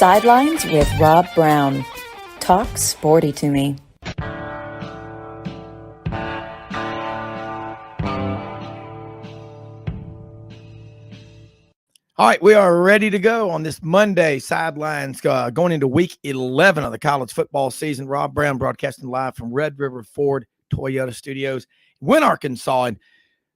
Sidelines with Rob Browne. Talk sporty to me. All right, we are ready to go on this Monday. Sidelines going into week 11 of the college football season. Rob Browne broadcasting live from Red River Ford Toyota Studios, Wynne, Arkansas. And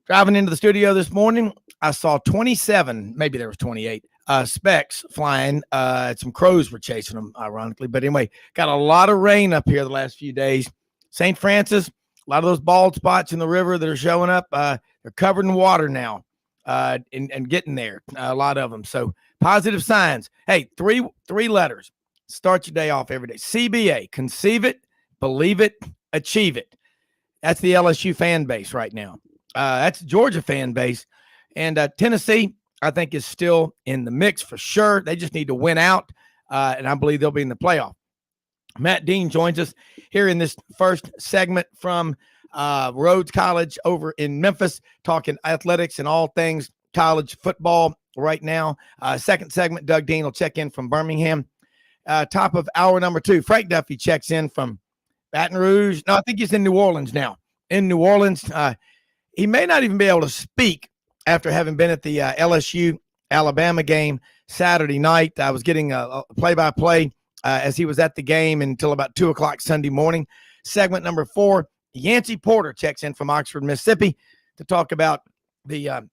driving into the studio this morning, I saw 27, maybe there was 28, specks flying. Some crows were chasing them, ironically. But anyway, got a lot of rain up here the last few days. St. Francis, a lot of those bald spots in the river that are showing up, they're covered in water now. And getting there, a lot of them. So positive signs. Hey, three letters. Start your day off every day. CBA, conceive it, believe it, achieve it. That's the LSU fan base right now. That's Georgia fan base. And Tennessee, I think, is still in the mix for sure. They just need to win out, and I believe they'll be in the playoff. Matt Dean joins us here in this first segment from Rhodes College over in Memphis, talking athletics and all things college football right now. Second segment, Doug Dean will check in from Birmingham. Top of hour number 2, Frank Duffy checks in from Baton Rouge. No, I think he's in New Orleans now. In New Orleans, he may not even be able to speak after having been at the LSU Alabama game Saturday night. I was getting a play-by-play as he was at the game until about 2 o'clock Sunday morning. Segment number 4, Yancy Porter checks in from Oxford, Mississippi to talk about the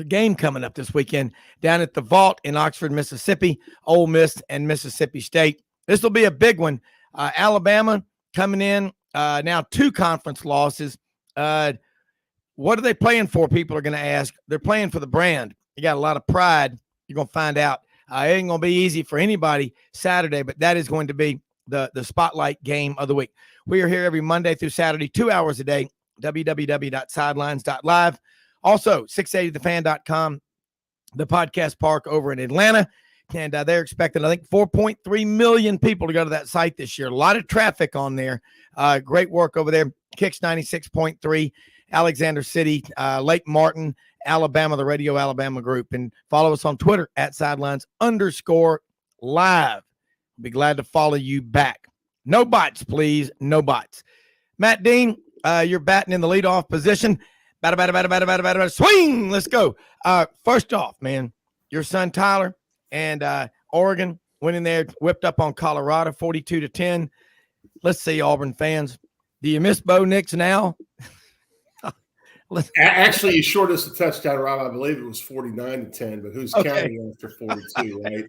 game coming up this weekend down at the Vault in Oxford, Mississippi, Ole Miss and Mississippi State. This will be a big one. Alabama coming in now 2 conference losses. What are they playing for? People are going to ask. They're playing for the brand. You got a lot of pride. You're going to find out. It ain't going to be easy for anybody Saturday, but that is going to be the spotlight game of the week. We are here every Monday through Saturday, 2 hours a day, www.sidelines.live. Also, 680thefan.com, the podcast park over in Atlanta. And they're expecting, I think, 4.3 million people to go to that site this year. A lot of traffic on there. Great work over there. Kicks 96.3, Alexander City, Lake Martin, Alabama, the Radio Alabama group. And follow us on Twitter at sidelines_live. Be glad to follow you back. No bots, please. No bots. Matt Dean, you're batting in the leadoff position. Batter, swing. Let's go. First off, man, your son Tyler and Oregon went in there, whipped up on Colorado 42-10. Let's see, Auburn fans. Do you miss Bo Nix now? Actually, he short us a touchdown, Rob. I believe it was 49-10, but who's counting after 42, right?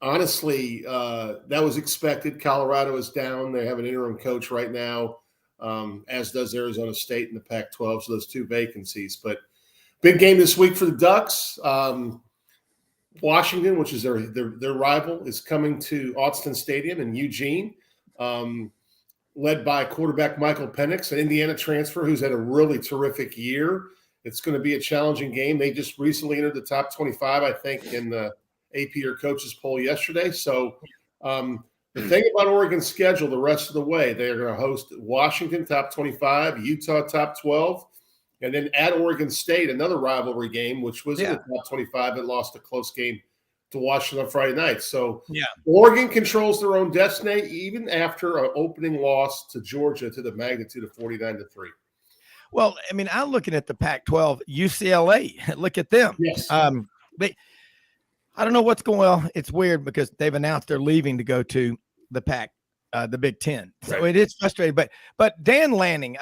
Honestly, that was expected. Colorado is down. They have an interim coach right now, as does Arizona State in the Pac-12, so those 2 vacancies. But big game this week for the Ducks. Washington, which is their rival, is coming to Autzen Stadium in Eugene, led by quarterback Michael Penix, an Indiana transfer who's had a really terrific year. It's going to be a challenging game. They just recently entered the top 25, I think, in the AP or coaches poll yesterday. So the thing about Oregon's schedule the rest of the way, they're going to host Washington, top 25, Utah, top 12, and then at Oregon State, another rivalry game, which was in the top 25 and lost a close game to Washington on Friday night. So Oregon controls their own destiny, even after an opening loss to Georgia to the magnitude of 49-3. Well, I mean, I'm looking at the Pac-12, UCLA. Look at them. Yes. I don't know what's going on. It's weird because they've announced they're leaving to go to the Pac, the Big Ten. So It is frustrating. But Dan Lanning,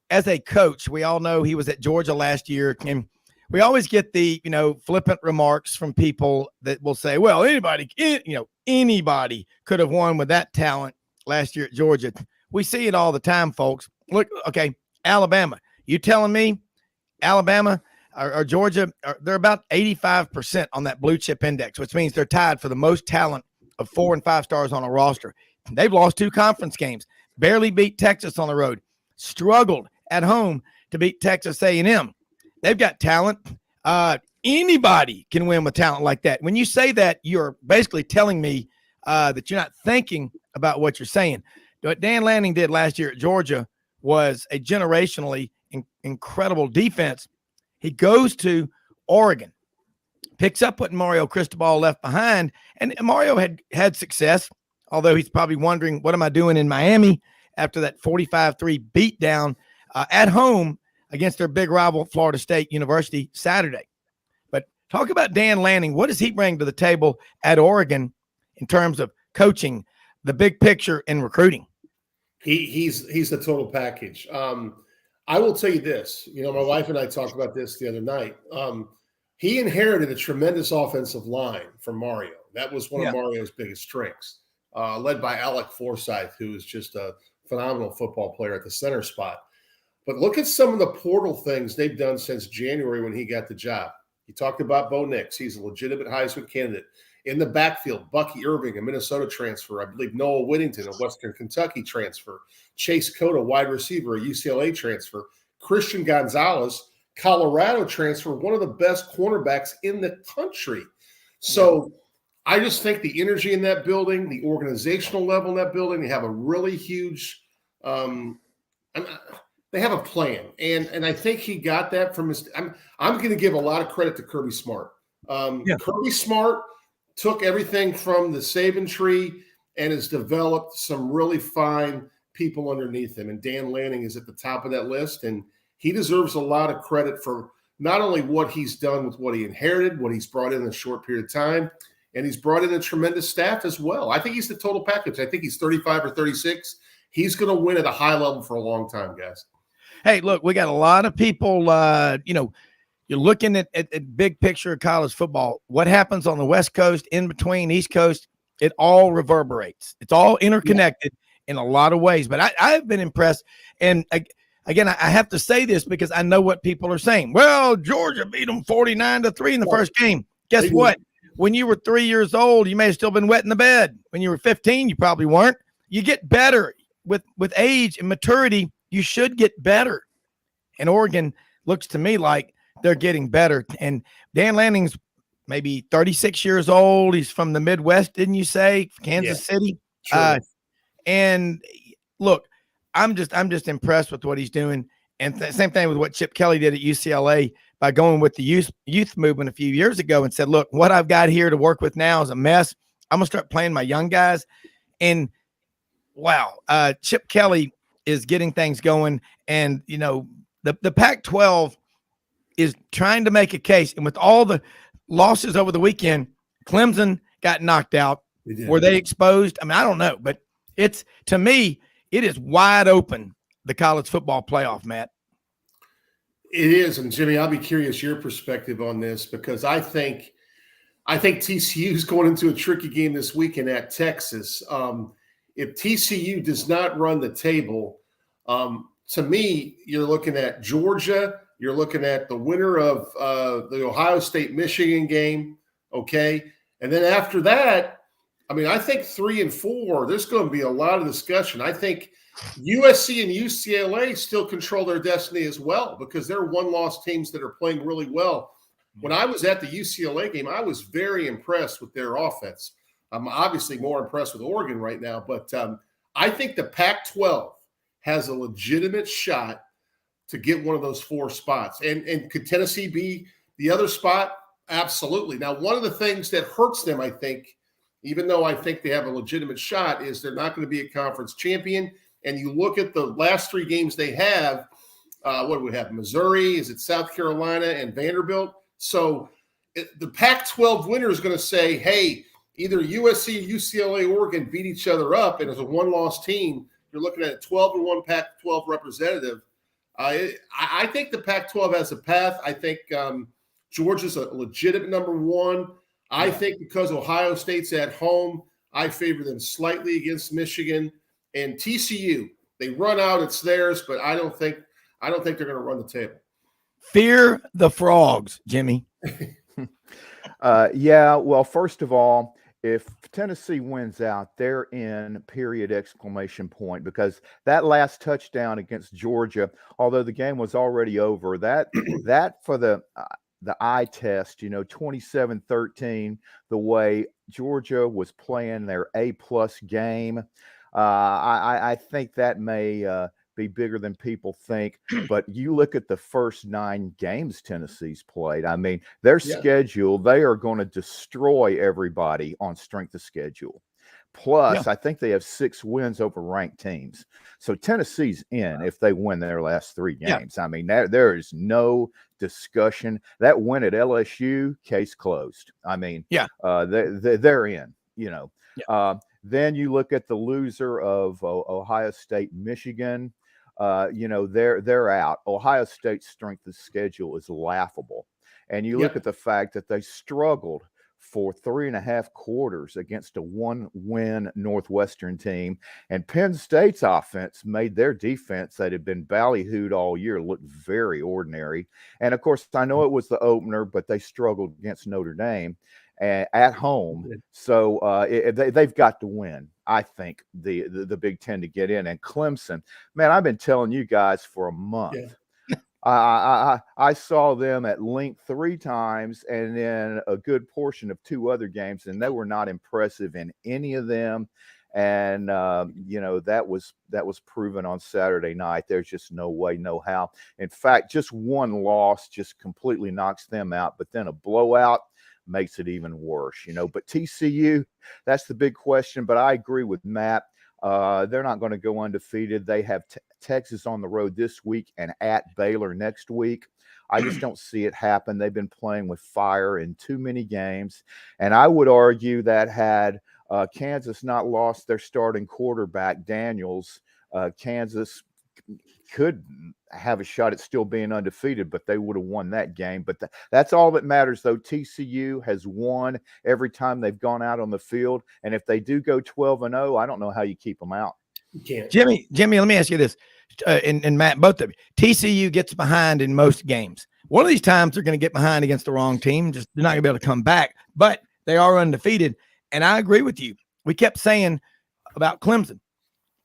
as a coach, we all know he was at Georgia last year, and we always get the, flippant remarks from people that will say, well, anybody could have won with that talent last year at Georgia. We see it all the time, folks. Look, okay, Alabama. You telling me Alabama or Georgia, they're about 85% on that blue chip index, which means they're tied for the most talent of 4 and 5 stars on a roster. They've lost 2 conference games, barely beat Texas on the road, struggled at home to beat Texas A&M. They've got talent. Anybody can win with talent like that. When you say that, you're basically telling me that you're not thinking about what you're saying. What Dan Lanning did last year at Georgia was a generationally incredible defense. He goes to Oregon, picks up what Mario Cristobal left behind. And Mario had success, although he's probably wondering, what am I doing in Miami after that 45-3 beatdown at home against their big rival, Florida State University, Saturday. But talk about Dan Lanning. What does he bring to the table at Oregon in terms of coaching, the big picture, and recruiting? He's the total package. I will tell you this. My wife and I talked about this the other night. He inherited a tremendous offensive line from Mario. That was one of Mario's biggest strengths, led by Alec Forsythe, who is just a phenomenal football player at the center spot. But look at some of the portal things they've done since January when he got the job. You talked about Bo Nix. He's a legitimate Heisman candidate. In the backfield, Bucky Irving, a Minnesota transfer. I believe Noah Whittington, a Western Kentucky transfer. Chase Cota, wide receiver, a UCLA transfer. Christian Gonzalez, Colorado transfer, one of the best cornerbacks in the country. So I just think the energy in that building, the organizational level in that building, they have a really huge they have a plan. And I think he got that from his – I'm going to give a lot of credit to Kirby Smart. Kirby Smart took everything from the Saban tree and has developed some really fine people underneath him. And Dan Lanning is at the top of that list. And he deserves a lot of credit for not only what he's done with what he inherited, what he's brought in a short period of time, and he's brought in a tremendous staff as well. I think he's the total package. I think he's 35 or 36. He's going to win at a high level for a long time, guys. Hey, look, we got a lot of people, you're looking at big picture of college football. What happens on the West Coast, in between, East Coast, it all reverberates. It's all interconnected in a lot of ways. But I've been impressed. And again, I have to say this because I know what people are saying. Well, Georgia beat them 49-3 in the first game. Guess what? When you were 3 years old, you may have still been wet in the bed. When you were 15, you probably weren't. You get better with age and maturity. You should get better. And Oregon looks to me like they're getting better. And Dan Lanning's maybe 36 years old. He's from the Midwest, didn't you say? Kansas City. Sure. And look, I'm just impressed with what he's doing. And same thing with what Chip Kelly did at UCLA by going with the youth movement a few years ago and said, look, what I've got here to work with now is a mess. I'm going to start playing my young guys. And wow, Chip Kelly is getting things going. And, the Pac-12 is trying to make a case. And with all the losses over the weekend, Clemson got knocked out. Were they exposed? I don't know. But to me, it is wide open, the college football playoff, Matt. It is. And, Jimmy, I'll be curious your perspective on this because I think TCU is going into a tricky game this weekend at Texas. If TCU does not run the table, to me, you're looking at Georgia. You're looking at the winner of the Ohio State-Michigan game, okay? And then after that, I think 3 and 4, there's going to be a lot of discussion. I think USC and UCLA still control their destiny as well because they're one-loss teams that are playing really well. When I was at the UCLA game, I was very impressed with their offense. I'm obviously more impressed with Oregon right now, but I think the Pac-12 has a legitimate shot to get one of those 4 spots. And could Tennessee be the other spot? Absolutely. Now, one of the things that hurts them, I think, even though I think they have a legitimate shot, is they're not going to be a conference champion. And you look at the last 3 games they have, what do we have? Missouri, is it South Carolina, and Vanderbilt? So the Pac-12 winner is going to say, hey, either USC, UCLA, Oregon beat each other up, and as a one-loss team, you're looking at a 12-1 Pac-12 representative. I think the Pac-12 has a path. I think Georgia's a legitimate number 1. I think because Ohio State's at home, I favor them slightly against Michigan. And TCU, they run out, it's theirs, but I don't think they're going to run the table. Fear the frogs, Jimmy. Well, first of all, if Tennessee wins out, they're in period exclamation point because that last touchdown against Georgia, although the game was already over, that for the eye test, 27-13, the way Georgia was playing their A+ game, I think that may be bigger than people think. But you look at the first 9 games Tennessee's played. I mean, their schedule, they are going to destroy everybody on strength of schedule. Plus, I think they have 6 wins over ranked teams. So Tennessee's in if they win their last 3 games. I mean, there is no discussion. That win at LSU, case closed. I mean, they're in, you know. Then you look at the loser of Ohio State, Michigan. You know, they're out. Ohio State's strength of schedule is laughable. And you look at the fact that they struggled for 3.5 quarters against a 1-win Northwestern team. And Penn State's offense made their defense that had been ballyhooed all year look very ordinary. And of course, I know it was the opener, but they struggled against Notre Dame at home. So they've got to win, I think, the Big Ten to get in. And Clemson, man, I've been telling you guys for a month. I saw them at length 3 times and then a good portion of 2 other games, and they were not impressive in any of them. And you know, that was proven on Saturday night. There's just no way, no how. In fact, just 1 loss just completely knocks them out, but then a blowout makes it even worse, you know. But TCU, that's the big question. But I agree with Matt. They're not going to go undefeated. They have Texas on the road this week and at Baylor next week. I just don't see it happen. They've been playing with fire in too many games. And I would argue that had Kansas not lost their starting quarterback, Daniels, Kansas could have a shot at still being undefeated, but they would have won that game. But that's all that matters, though. TCU has won every time they've gone out on the field. And if they do go 12-0, I don't know how you keep them out. You can't. Jimmy, let me ask you this, and Matt, both of you. TCU gets behind in most games. One of these times they're going to get behind against the wrong team. Just they're not going to be able to come back, but they are undefeated. And I agree with you. We kept saying about Clemson,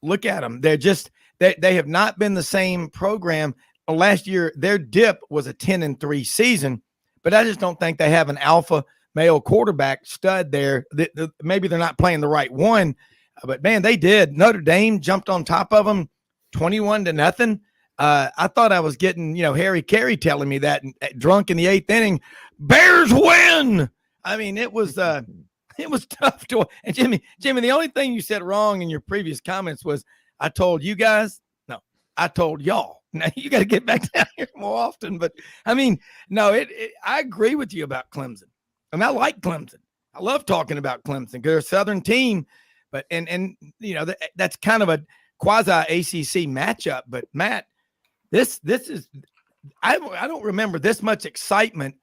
look at them. They're just they have not been the same program. Last year, their dip was a 10-3 season, but I just don't think they have an alpha male quarterback stud there. Maybe they're not playing the right one, but man, they did. Notre Dame jumped on top of them 21-0. I thought I was getting, Harry Carey telling me that drunk in the 8th inning. Bears win. I mean, it was tough to. And Jimmy, the only thing you said wrong in your previous comments was I told you guys. No, I told y'all. Now you got to get back down here more often. But I mean, no, I agree with you about Clemson, and I like Clemson. I love talking about Clemson because they're a Southern team. But and that's kind of a quasi ACC matchup. But Matt, this is I don't remember this much excitement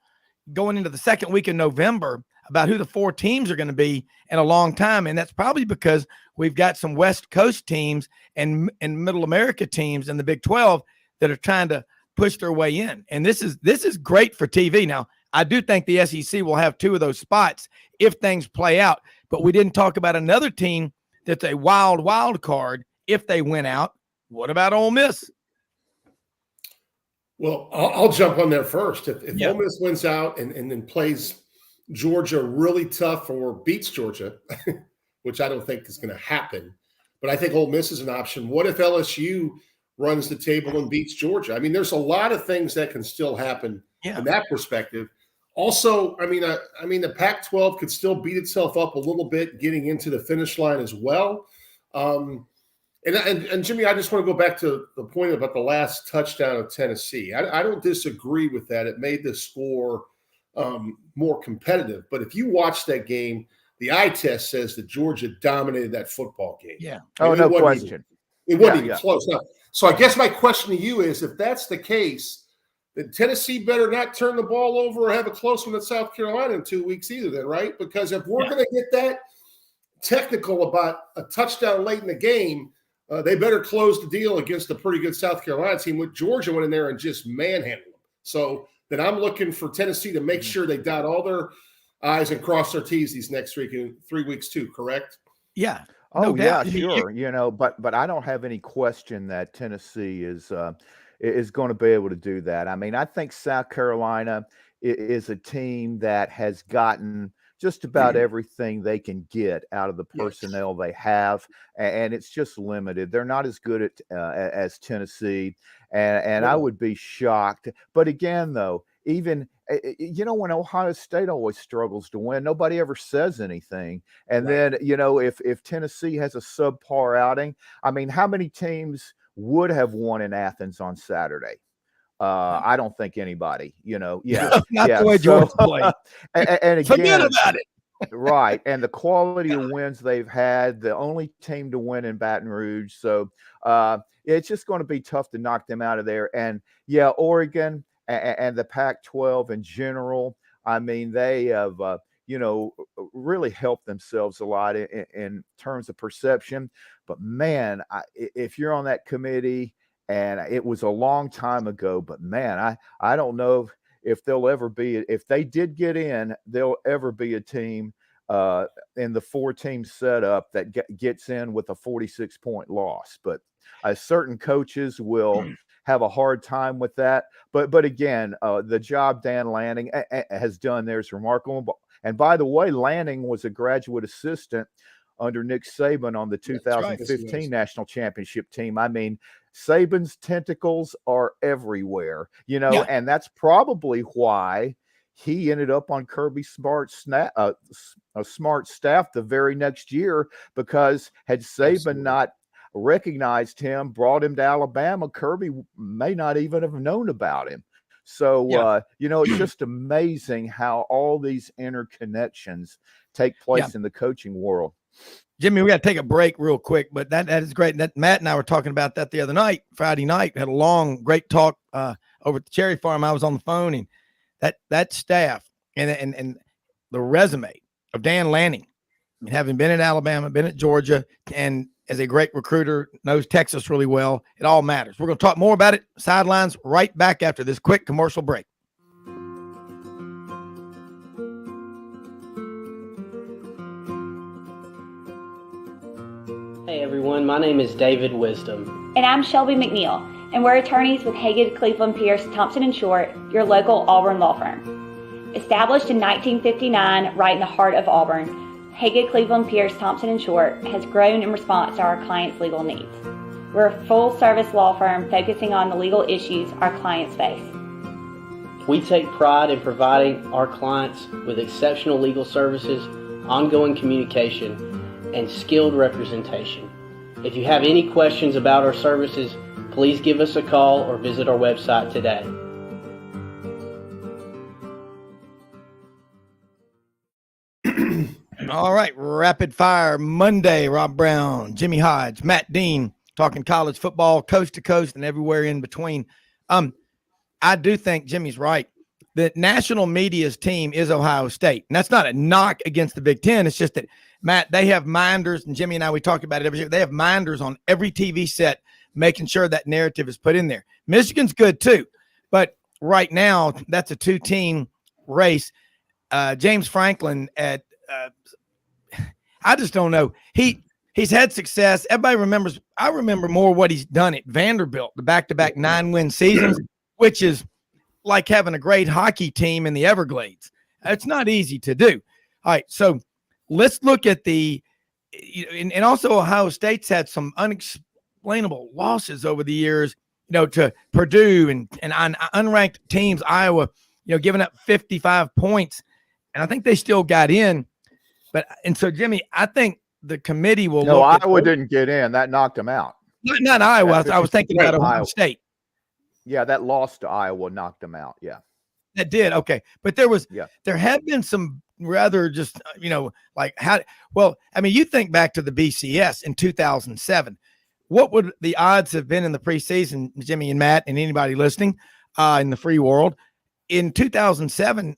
going into the second week of November about who the 4 teams are going to be in a long time. And that's probably because we've got some West Coast teams and Middle America teams in the Big 12 that are trying to push their way in. And this is great for TV. Now, I do think the SEC will have 2 of those spots if things play out. But we didn't talk about another team that's a wild card if they win out. What about Ole Miss? Well, I'll jump on there first. If Ole Miss wins out and then plays Georgia really tough or beats Georgia, which I don't think is going to happen, but I think Ole Miss is an option. What if LSU runs the table and beats Georgia? I mean, there's a lot of things that can still happen in that perspective. Also, I mean, the Pac-12 could still beat itself up a little bit getting into the finish line as well. And Jimmy, I just want to go back to the point about the last touchdown of Tennessee. I don't disagree with that. It made the score more competitive. But if you watch that game, the eye test says that Georgia dominated that football game. Yeah. Oh, no question. It wasn't even close. Now, so I guess my question to you is, if that's the case, then Tennessee better not turn the ball over or have a close one at South Carolina in 2 weeks either then, right? Because if we're going to get that technical about a touchdown late in the game, they better close the deal against a pretty good South Carolina team. With Georgia went in there and just manhandled them. So then I'm looking for Tennessee to make sure they dot all their I's and cross their T's these next 3 weeks too, correct? Yeah. Oh, yeah, sure. But I don't have any question that Tennessee is going to be able to do that. I mean, I think South Carolina is a team that has gotten just about everything they can get out of the personnel they have, and it's just limited. They're not as good as Tennessee, and I would be shocked. But again, though, even when Ohio State always struggles to win, nobody ever says anything. And then if Tennessee has a subpar outing, I mean, how many teams would have won in Athens on Saturday? I don't think anybody, Not the way Georgia played. And again, forget about it. Right. And the quality of wins they've had, the only team to win in Baton Rouge. So it's just going to be tough to knock them out of there. And Oregon and the Pac-12 in general, I mean, they have, really helped themselves a lot in terms of perception. But man, if you're on that committee, and it was a long time ago, but man, I don't know if they'll ever be, if they did get in, there'll ever be a team in the 4-team setup that gets in with a 46-point loss. But certain coaches will have a hard time with that. But again, the job Dan Lanning has done there is remarkable. And by the way, Lanning was a graduate assistant under Nick Saban on the 2015 national championship team. I mean, Saban's tentacles are everywhere, and that's probably why he ended up on Kirby Smart's smart staff the very next year, because had Saban not recognized him, brought him to Alabama, Kirby may not even have known about him. So, it's just amazing how all these interconnections take place in the coaching world. Jimmy, we got to take a break real quick, but that is great. That Matt and I were talking about that the other night, Friday night. We had a long, great talk over at the Cherry Farm. I was on the phone, and that staff and the resume of Dan Lanning, and having been at Alabama, been at Georgia, and as a great recruiter, knows Texas really well. It all matters. We're going to talk more about it. Sidelines right back after this quick commercial break. Hey everyone, my name is David Wisdom. And I'm Shelby McNeil, and we're attorneys with Haggard, Cleveland, Pierce, Thompson & Short, your local Auburn law firm. Established in 1959, right in the heart of Auburn, Haggard, Cleveland, Pierce, Thompson & Short has grown in response to our clients' legal needs. We're a full-service law firm focusing on the legal issues our clients face. We take pride in providing our clients with exceptional legal services, ongoing communication, and skilled representation. If you have any questions about our services, please give us a call or visit our website today. All right, rapid fire Monday. Rob Browne, Jimmy Hodge, Matt Dean, talking college football, coast to coast and everywhere in between. I do think Jimmy's right. The national media's team is Ohio State, and that's not a knock against the Big Ten. It's just that, Matt, they have minders, and Jimmy and I, we talk about it every year. They have minders on every TV set, making sure that narrative is put in there. Michigan's good too, but right now that's a 2-team race. James Franklin at I just don't know. He's had success. Everybody remembers. I remember more what he's done at Vanderbilt, the back-to-back 9-win seasons, which is like having a great hockey team in the Everglades. It's not easy to do. All right, so let's look at and also Ohio State's had some unexplainable losses over the years, to Purdue and unranked teams, Iowa, giving up 55 points. And I think they still got in. And so, Jimmy, I think the committee will No, Iowa didn't get in. That knocked them out. Not Iowa. I was thinking about Ohio State. Yeah, that loss to Iowa knocked them out. Yeah. That did. Okay. But there have been some rather just, you think back to the BCS in 2007. What would the odds have been in the preseason, Jimmy and Matt and anybody listening in the free world? In 2007,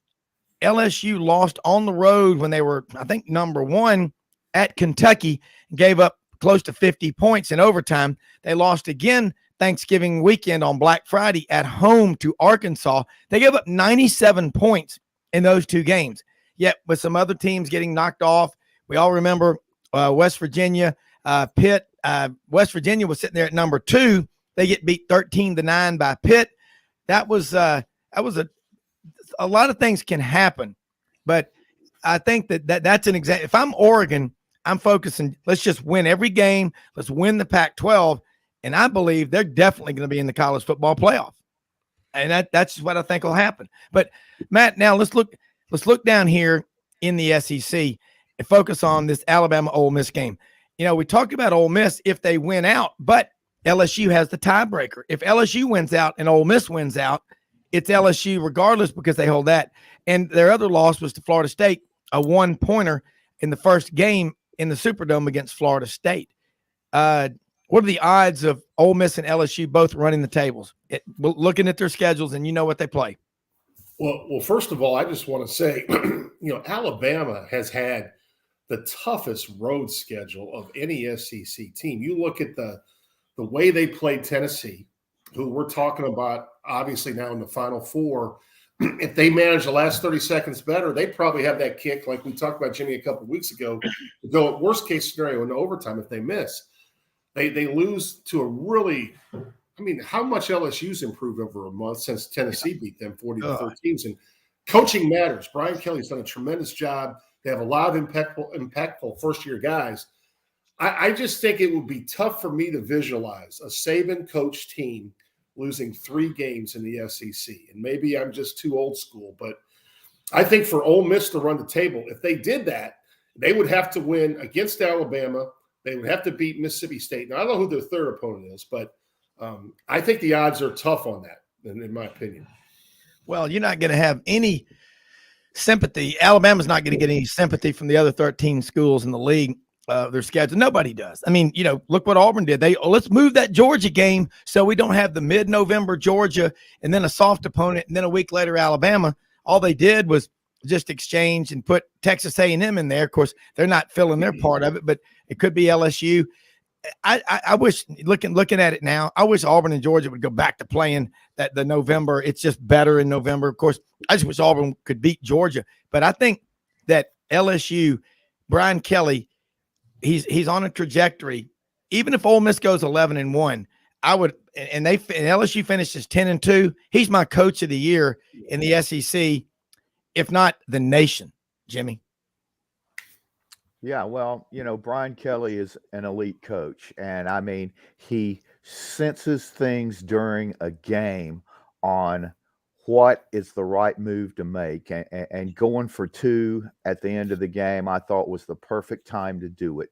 LSU lost on the road when they were, I think, number 1 at Kentucky, and gave up close to 50 points in overtime. They lost again Thanksgiving weekend on Black Friday at home to Arkansas. They gave up 97 points in those 2 games. Yet with some other teams getting knocked off, we all remember West Virginia, Pitt. West Virginia was sitting there at number 2. They get beat 13-9 by Pitt. That was a lot of things can happen, but I think that's an example. If I'm Oregon, I'm focusing. Let's just win every game. Let's win the Pac-12, and I believe they're definitely going to be in the college football playoff. And that's what I think will happen. But Matt, now let's look down here in the SEC and focus on this Alabama Ole Miss game. You know, we talked about Ole Miss if they win out, but LSU has the tiebreaker. If LSU wins out and Ole Miss wins out, it's LSU regardless because they hold that. And their other loss was to Florida State, a 1-pointer in the first game in the Superdome against Florida State. What are the odds of Ole Miss and LSU both running the tables? Looking at their schedules, and you know what they play. Well, first of all, I just want to say, Alabama has had the toughest road schedule of any SEC team. You look at the way they played Tennessee, who we're talking about obviously now in the Final Four. If they manage the last 30 seconds better, they probably have that kick like we talked about, Jimmy, a couple of weeks ago, to go at worst case scenario into overtime if they miss. They lose to a really – I mean, how much LSU's improved over a month since Tennessee beat them 40-13. And coaching matters. Brian Kelly's done a tremendous job. They have a lot of impactful first-year guys. I just think it would be tough for me to visualize a Saban-coached team losing 3 games in the SEC. And maybe I'm just too old school, but I think for Ole Miss to run the table, if they did that, they would have to win against Alabama. They would have to beat Mississippi State. Now, I don't know who their third opponent is, but I think the odds are tough on that, in my opinion. Well, you're not going to have any sympathy. Alabama's not going to get any sympathy from the other 13 schools in the league. Their schedule. Nobody does. I mean, look what Auburn did. Let's move that Georgia game so we don't have the mid-November Georgia and then a soft opponent and then a week later Alabama. All they did was just exchange and put Texas A&M in there. Of course, they're not filling their part of it, but it could be LSU. I wish, looking at it now, I wish Auburn and Georgia would go back to playing the November. It's just better in November. Of course, I just wish Auburn could beat Georgia. But I think that LSU, Brian Kelly, he's on a trajectory. Even if Ole Miss goes 11-1, I would, and LSU finishes 10-2. He's my coach of the year in the SEC, if not the nation. Jimmy. Yeah, well, Brian Kelly is an elite coach, and I mean, he senses things during a game on what is the right move to make, and going for 2 at the end of the game, I thought was the perfect time to do it,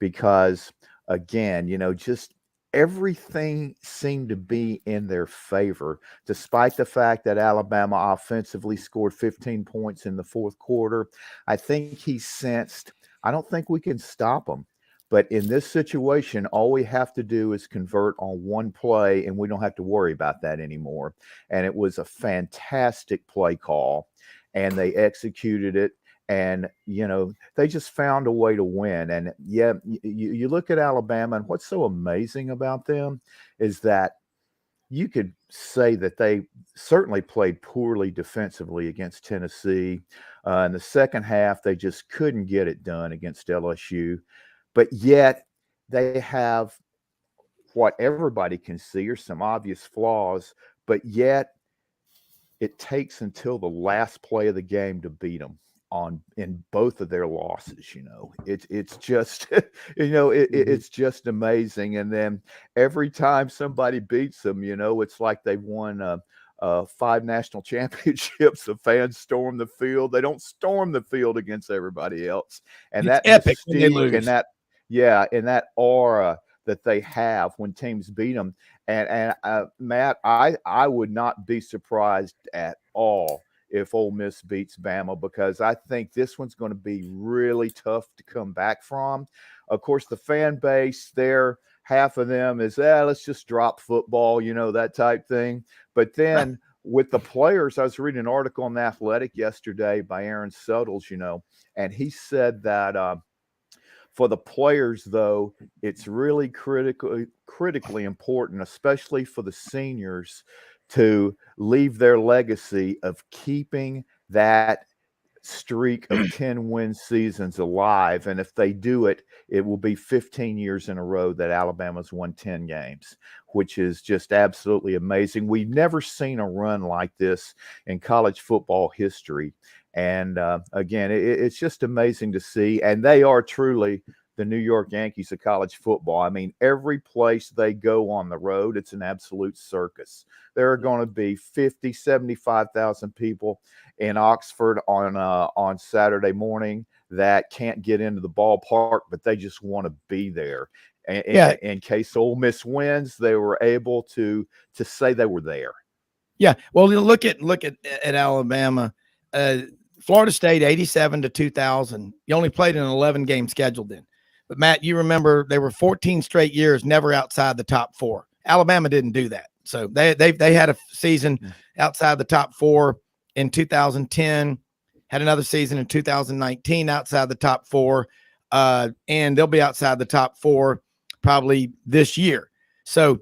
because again, just everything seemed to be in their favor, despite the fact that Alabama offensively scored 15 points in the fourth quarter. I think he sensed, I don't think we can stop them. But in this situation, all we have to do is convert on one play, and we don't have to worry about that anymore. And it was a fantastic play call, and they executed it. And, they just found a way to win. And, yeah, you look at Alabama, and what's so amazing about them is that you could say that they certainly played poorly defensively against Tennessee. In the second half, they just couldn't get it done against LSU. But yet they have what everybody can see are some obvious flaws, but yet it takes until the last play of the game to beat them in both of their losses. It's just, it's just amazing. And then every time somebody beats them, it's like they've won 5 national championships. The fans storm the field. They don't storm the field against everybody else. And it's that epic when they mystique lose. and that aura that they have when teams beat them. And Matt, I would not be surprised at all if Ole Miss beats Bama, because I think this one's going to be really tough to come back from. Of course, the fan base there, half of them is, let's just drop football, that type thing. But then with the players, I was reading an article on The Athletic yesterday by Aaron Suttles, and he said that for the players, though, it's really critically important, especially for the seniors, to leave their legacy of keeping that streak of 10-win seasons alive. And if they do it, it will be 15 years in a row that Alabama's won 10 games, which is just absolutely amazing. We've never seen a run like this in college football history. And again, it's just amazing to see. And they are truly the New York Yankees of college football. I mean, every place they go on the road, it's an absolute circus. There are going to be 50, 75,000 people in Oxford on Saturday morning that can't get into the ballpark, but they just want to be there. And in case Ole Miss wins, they were able to say they were there. Yeah. Well, look at Alabama. Florida State 87 to 2000. You only played an 11-game schedule then. But Matt, you remember they were 14 straight years never outside the top 4. Alabama didn't do that. So they had a season outside the top 4 in 2010, had another season in 2019 outside the top 4, and they'll be outside the top 4 probably this year. So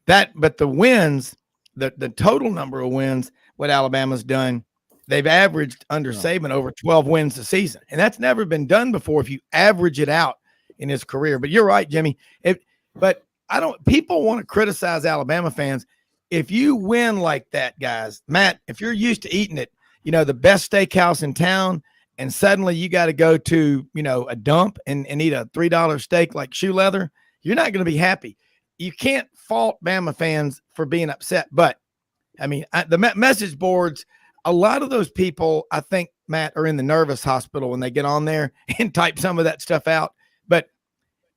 but the wins, the total number of wins, what Alabama's done, they've averaged under Saban over 12 wins a season. And that's never been done before if you average it out in his career. But you're right, Jimmy. People want to criticize Alabama fans. If you win like that, guys, Matt, if you're used to eating it, the best steakhouse in town, and suddenly you got to go to, a dump and eat a $3 steak like shoe leather, you're not going to be happy. You can't fault Bama fans for being upset. But, I mean, the message boards, a lot of those people, I think, Matt, are in the nervous hospital when they get on there and type some of that stuff out. But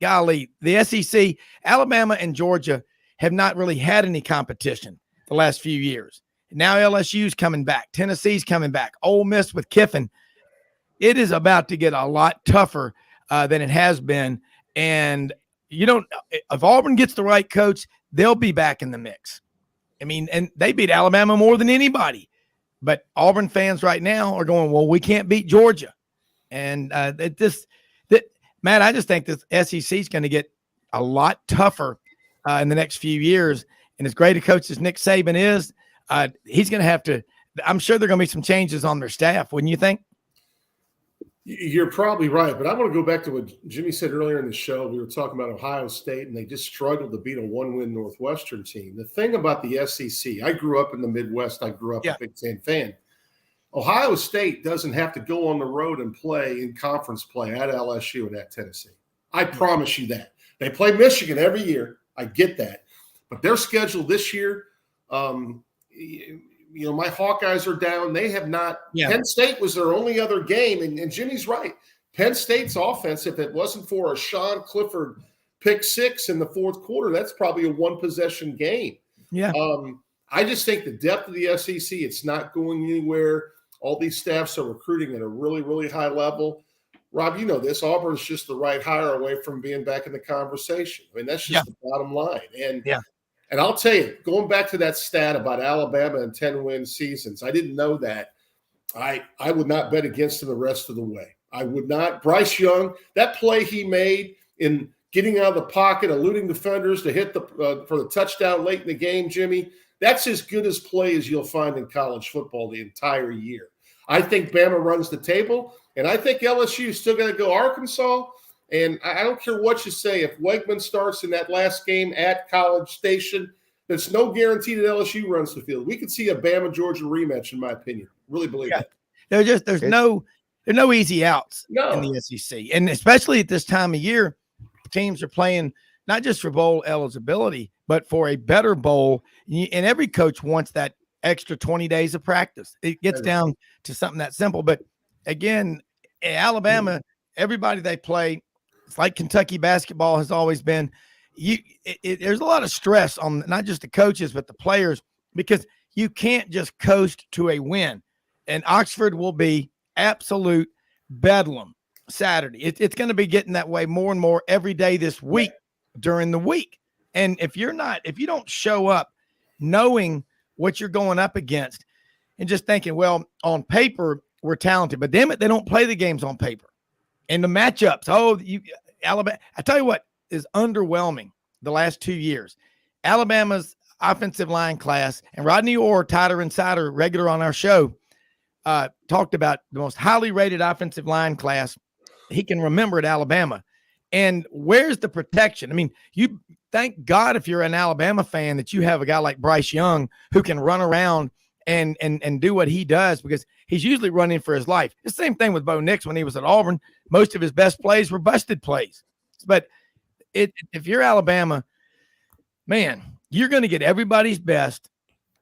golly, the SEC, Alabama and Georgia have not really had any competition the last few years. Now LSU's coming back. Tennessee's coming back. Ole Miss with Kiffin. It is about to get a lot tougher than it has been. And if Auburn gets the right coach, they'll be back in the mix. I mean, and they beat Alabama more than anybody. But Auburn fans right now are going, well, we can't beat Georgia. And Matt, I just think this SEC is going to get a lot tougher in the next few years. And as great a coach as Nick Saban is, he's going to have to – I'm sure there are going to be some changes on their staff, wouldn't you think? You're probably right, but I want to go back to what Jimmy said earlier in the show. We were talking about Ohio State, and they just struggled to beat a one-win Northwestern team. The thing about the SEC, I grew up in the Midwest. I grew up a Big Ten fan. Ohio State doesn't have to go on the road and play in conference play at LSU and at Tennessee. I promise you that. They play Michigan every year. I get that. But their schedule this year, my Hawkeyes are down. They have not – Penn State was their only other game, and Jimmy's right. Penn State's offense, if it wasn't for a Sean Clifford pick six in the fourth quarter, that's probably a one-possession game. Yeah. I just think the depth of the SEC, it's not going anywhere. All these staffs are recruiting at a really, really high level. Rob, you know this. Auburn's just the right hire away from being back in the conversation. I mean, that's just the bottom line. And I'll tell you, going back to that stat about Alabama and 10-win seasons, I didn't know that. I would not bet against him the rest of the way. I would not. Bryce Young, that play he made in getting out of the pocket, eluding defenders to hit for the touchdown late in the game, Jimmy, that's as good as play as you'll find in college football the entire year. I think Bama runs the table, and I think LSU is still going to go Arkansas. And I don't care what you say. If Wegman starts in that last game at College Station, there's no guarantee that LSU runs the field. We could see a Bama-Georgia rematch, in my opinion. Really believe that. There's no easy outs in the SEC. And especially at this time of year, teams are playing not just for bowl eligibility, but for a better bowl. And every coach wants that extra 20 days of practice. It gets down to something that simple. But again, Alabama, everybody they play, it's like Kentucky basketball has always been. There's a lot of stress on not just the coaches, but the players, because you can't just coast to a win. And Oxford will be absolute bedlam Saturday. It's going to be getting that way more and more every day this week during the week. And if you don't show up knowing what you're going up against and just thinking, well, on paper, we're talented, but damn it, they don't play the games on paper. And the matchups, Alabama, I tell you what is underwhelming the last 2 years. Alabama's offensive line class, and Rodney Orr, Tighter Insider, regular on our show, talked about the most highly rated offensive line class he can remember at Alabama. And where's the protection? I mean, you thank God if you're an Alabama fan that you have a guy like Bryce Young who can run around and do what he does, because he's usually running for his life. The same thing with Bo Nix when he was at Auburn. Most of his best plays were busted plays. But if you're Alabama, man, you're going to get everybody's best.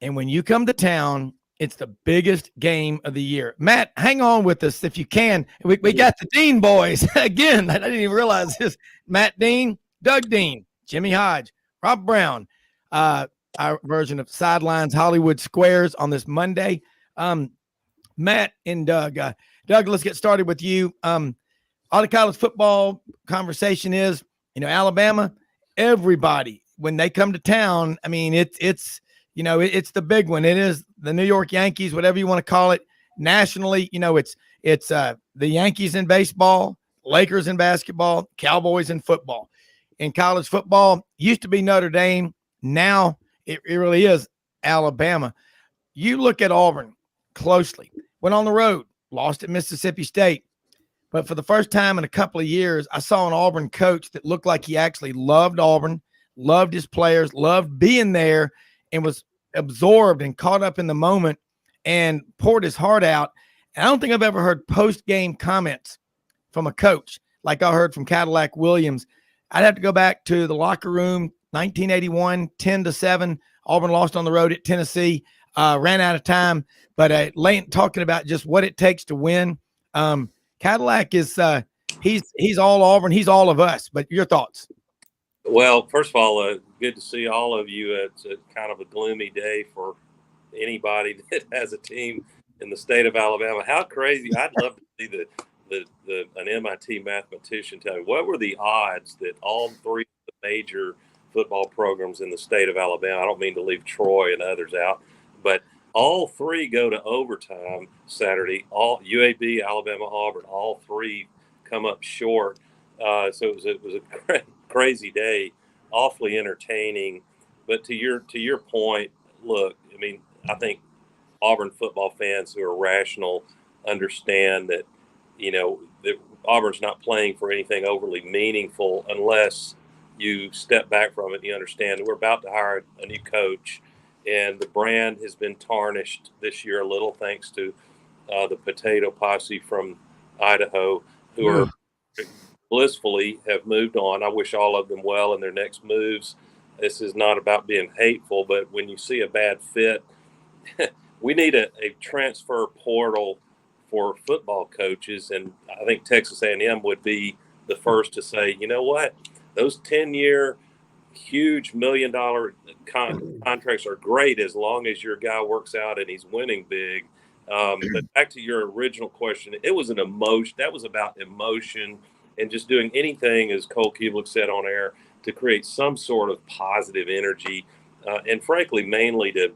And when you come to town, it's the biggest game of the year. Matt, hang on with us if you can. We got the Dean boys. Again, I didn't even realize this. Matt Dean, Doug Dean, Jimmy Hodge, Rob Browne, our version of Sidelines Hollywood Squares on this Monday. Matt and Doug. Doug, let's get started with you. All the college football conversation is, Alabama, everybody, when they come to town, I mean, it's the big one. It is the New York Yankees, whatever you want to call it. Nationally, it's the Yankees in baseball, Lakers in basketball, Cowboys in football. In college football, used to be Notre Dame. Now it really is Alabama. You look at Auburn closely. Went on the road, lost at Mississippi State. But for the first time in a couple of years, I saw an Auburn coach that looked like he actually loved Auburn, loved his players, loved being there, and was absorbed and caught up in the moment and poured his heart out. And I don't think I've ever heard post-game comments from a coach like I heard from Cadillac Williams. I'd have to go back to the locker room, 1981, 10-7. Auburn lost on the road at Tennessee, ran out of time. But talking about just what it takes to win, Cadillac is he's all Auburn. He's all of us. But your thoughts? Well, first of all, good to see all of you. It's kind of a gloomy day for anybody that has a team in the state of Alabama. How crazy! I'd love to see an MIT mathematician tell me what were the odds that all three of the major football programs in the state of Alabama, I don't mean to leave Troy and others out, but all three go to overtime Saturday. All UAB, Alabama, Auburn, all three come up short. So it was a crazy day, awfully entertaining. But to your point, look, I mean, I think Auburn football fans who are rational understand that, that Auburn's not playing for anything overly meaningful unless you step back from it and you understand that we're about to hire a new coach. And the brand has been tarnished this year a little thanks to the potato posse from Idaho who are blissfully have moved on. I wish all of them well in their next moves. This is not about being hateful, but when you see a bad fit, we need a transfer portal for football coaches. And I think Texas A&M would be the first to say, you know what, those 10-year huge $1 million contracts are great as long as your guy works out and he's winning big. But back to your original question, it was an emotion. That was about emotion and just doing anything, as Cole Keeblick said on air, to create some sort of positive energy. And frankly, mainly to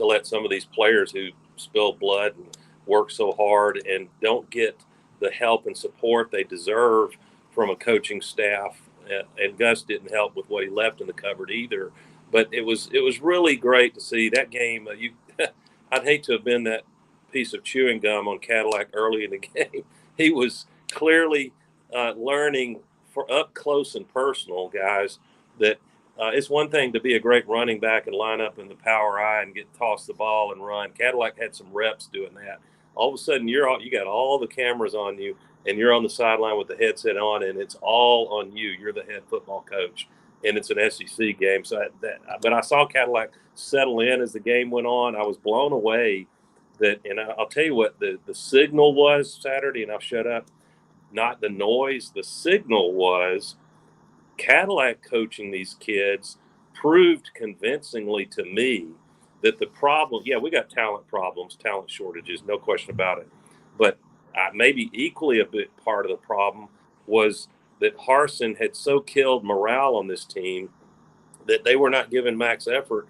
let some of these players who spill blood and work so hard and don't get the help and support they deserve from a coaching staff. And Gus didn't help with what he left in the cupboard either. But it was really great to see that game. I'd hate to have been that piece of chewing gum on Cadillac early in the game. He was clearly learning for up close and personal, guys, that it's one thing to be a great running back and line up in the power eye and toss the ball and run. Cadillac had some reps doing that. All of a sudden, you got all the cameras on you, and you're on the sideline with the headset on, and it's all on you. You're the head football coach, and it's an SEC game. But I saw Cadillac settle in as the game went on. I was blown away and I'll tell you what the signal was Saturday, and I'll shut up. Not the noise. The signal was Cadillac coaching these kids proved convincingly to me that the problem, we got talent problems, talent shortages, no question about it. But maybe equally a big part of the problem was that Harsin had so killed morale on this team that they were not giving max effort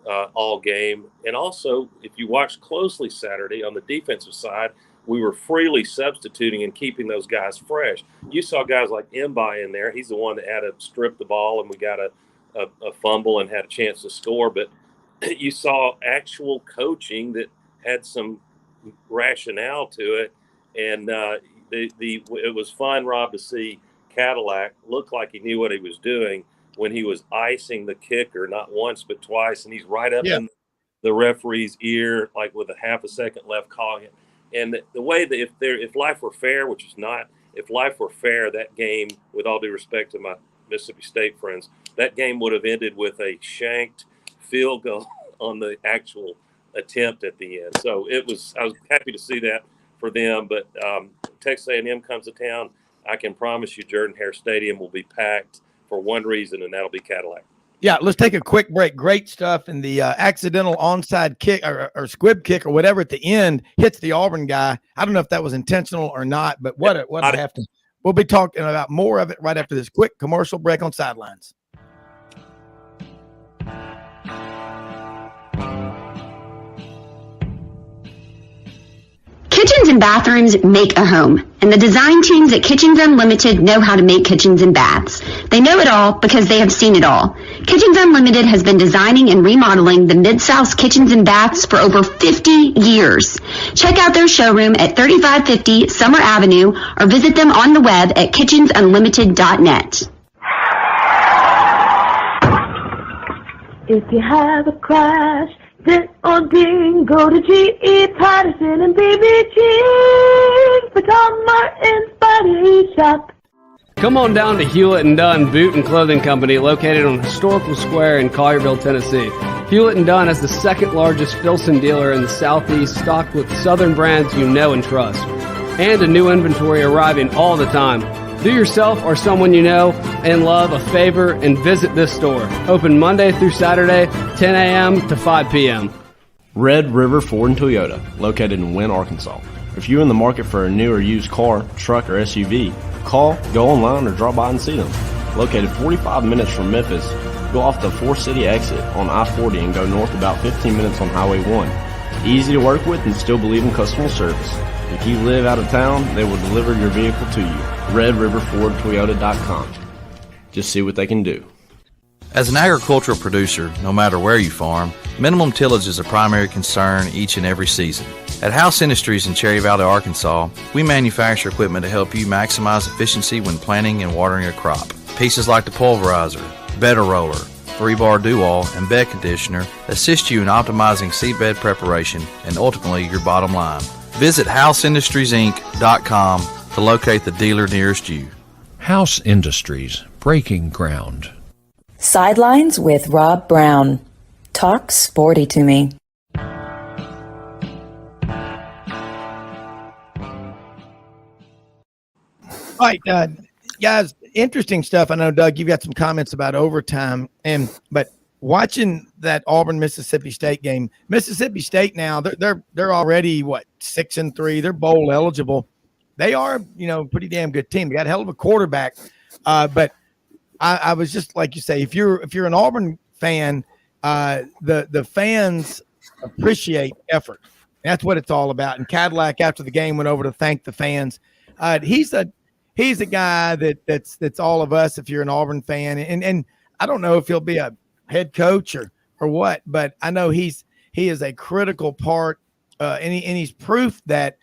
all game. And also, if you watch closely Saturday on the defensive side, we were freely substituting and keeping those guys fresh. You saw guys like Mbai in there. He's the one that had to strip the ball, and we got a fumble and had a chance to score. But you saw actual coaching that had some rationale to it. And it was fun, Rob, to see Cadillac look like he knew what he was doing when he was icing the kicker, not once but twice, and he's right up in the referee's ear, like with a half a second left, calling it. And the way that if life were fair, which is not, if life were fair, that game, with all due respect to my Mississippi State friends, that game would have ended with a shanked field goal on the actual attempt at the end. So I was happy to see that for them. But Texas A&M comes to town, I can promise you Jordan Hare Stadium will be packed for one reason, and that'll be Cadillac. Yeah, let's take a quick break. Great stuff. And the accidental onside kick or squib kick or whatever at the end hits the Auburn guy. I don't know if that was intentional or not, but what a happened. We'll be talking about more of it right after this quick commercial break on Sidelines. Kitchens and bathrooms make a home, and the design teams at Kitchens Unlimited know how to make kitchens and baths. They know it all because they have seen it all. Kitchens Unlimited has been designing and remodeling the Mid-South's kitchens and baths for over 50 years. Check out their showroom at 3550 Summer Avenue or visit them on the web at kitchensunlimited.net. If you have a crash, dent or ding, go to G.E. Patterson and BBG for Tom Martin's Body Shop. Come on down to Hewlett & Dunn Boot and Clothing Company, located on Historical Square in Collierville, Tennessee. Hewlett & Dunn is the second largest Filson dealer in the Southeast, stocked with Southern brands you know and trust. And a new inventory arriving all the time. Do yourself or someone you know and love a favor and visit this store. Open Monday through Saturday, 10 a.m. to 5 p.m. Red River Ford and Toyota, located in Wynne, Arkansas. If you're in the market for a new or used car, truck, or SUV, call, go online, or drop by and see them. Located 45 minutes from Memphis, go off the 4-City exit on I-40 and go north about 15 minutes on Highway 1. Easy to work with and still believe in customer service. If you live out of town, they will deliver your vehicle to you. RedRiverFordToyota.com. Just see what they can do. As an agricultural producer, no matter where you farm, minimum tillage is a primary concern each and every season. At House Industries in Cherry Valley, Arkansas, we manufacture equipment to help you maximize efficiency when planting and watering a crop. Pieces like the pulverizer, bedder roller, 3-bar do-all, and bed conditioner assist you in optimizing seedbed preparation and ultimately your bottom line. Visit HouseIndustriesInc.com to locate the dealer nearest you. House Industries, breaking ground. Sidelines with Rob Browne. Talk sporty to me. All right, guys, interesting stuff. I know, Doug, you've got some comments about overtime, but watching that Auburn Mississippi State game, Mississippi State now they're already 6-3. They're bowl eligible. They are pretty damn good team. They got a hell of a quarterback, but I was just like you say, if you're an Auburn fan, the fans appreciate effort. That's what it's all about. And Cadillac after the game went over to thank the fans. He's a guy that's all of us. If you're an Auburn fan, and I don't know if he'll be a head coach or what, but I know he is a critical part, and he's proof that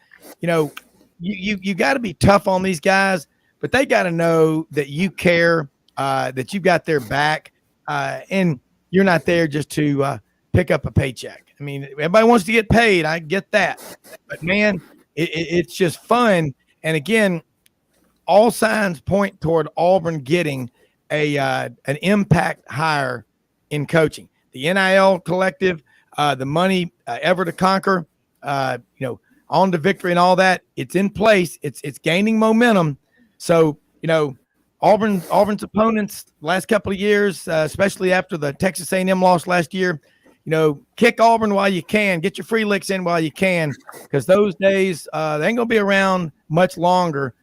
you got to be tough on these guys, but they got to know that you care, that you got their back, and you're not there just to pick up a paycheck. I mean, everybody wants to get paid. I get that, but man, it's just fun. And again, all signs point toward Auburn getting an impact hire in coaching. The NIL collective, the money ever to conquer, on to victory and all that. It's in place. It's gaining momentum. So Auburn's opponents last couple of years, especially after the Texas A&M loss last year, kick Auburn while you can, get your free licks in while you can, because those days they ain't gonna be around much longer.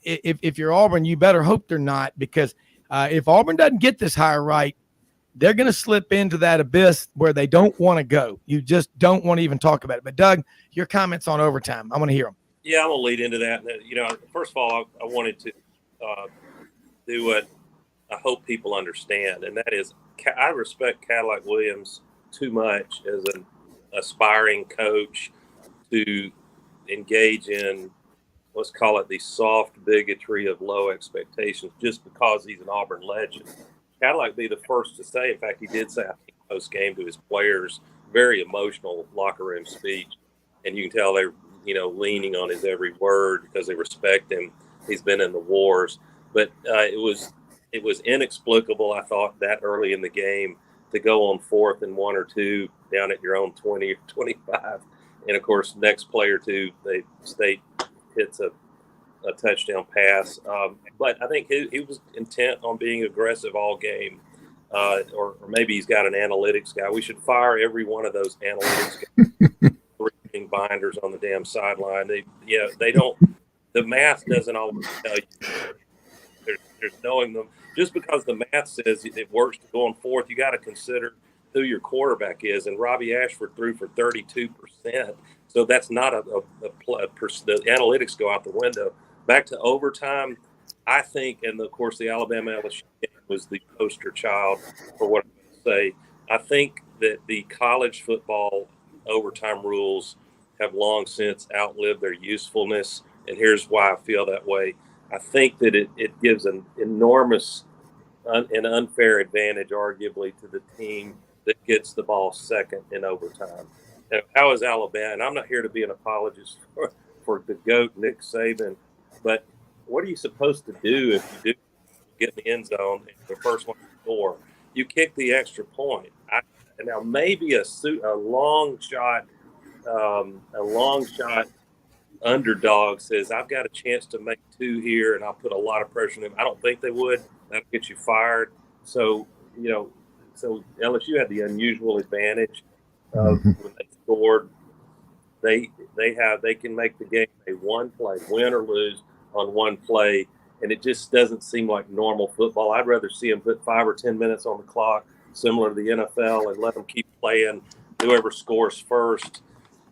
If you're Auburn, you better hope they're not, because if Auburn doesn't get this hire right, they're going to slip into that abyss where they don't want to go. You just don't want to even talk about it. But Doug, your comments on overtime, I want to hear them. Yeah, I'm going to lead into that. First of all, I wanted to do what I hope people understand, and that is I respect Cadillac Williams too much as an aspiring coach to engage in, let's call it the soft bigotry of low expectations just because he's an Auburn legend. Cadillac be the first to say, in fact, he did say, I think, post game to his players, very emotional locker room speech. And you can tell they're, leaning on his every word because they respect him. He's been in the wars. But it was inexplicable, I thought, that early in the game to go on 4th and 1 or 2 down at your own 20 or 25. And, of course, next play or two, State hits a touchdown pass. But I think he was intent on being aggressive all game. Or maybe he's got an analytics guy. We should fire every one of those analytics guys. Reading binders on the damn sideline. They don't. The math doesn't always tell you. There's knowing them. Just because the math says it works to go on 4th, you got to consider who your quarterback is. And Robbie Ashford threw for 32%. So that's not the analytics go out the window. Back to overtime, I think, and of course the Alabama LSU game was the poster child for what I'm going to say. I think that the college football overtime rules have long since outlived their usefulness, and here's why I feel that way. I think that it gives an enormous and unfair advantage, arguably, to the team that gets the ball second in overtime. Now, how is Alabama? And I'm not here to be an apologist for the GOAT, Nick Saban, but what are you supposed to do if you do get in the end zone and the first one to score? You kick the extra point. Now maybe a long shot underdog says, I've got a chance to make 2 here, and I'll put a lot of pressure on them. I don't think they would. That'll get you fired. So LSU had the unusual advantage of when they scored. They can make the game a one play, win or lose on one play, and it just doesn't seem like normal football. I'd rather see them put 5 or 10 minutes on the clock, similar to the NFL, and let them keep playing. Whoever scores first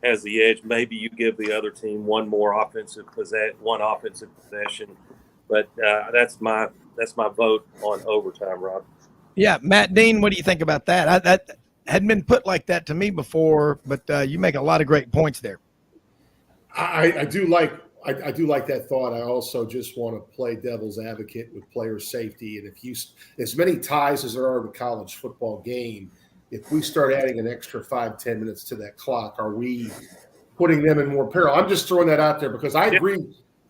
has the edge. Maybe you give the other team one offensive possession, but that's my vote on overtime, Rob. Yeah, Matt Dean, what do you think about that? That hadn't been put like that to me before, but you make a lot of great points there. I do like that thought. I also just want to play devil's advocate with player safety. And as many ties as there are in a college football game, if we start adding an extra 5-10 minutes to that clock, are we putting them in more peril? I'm just throwing that out there because I agree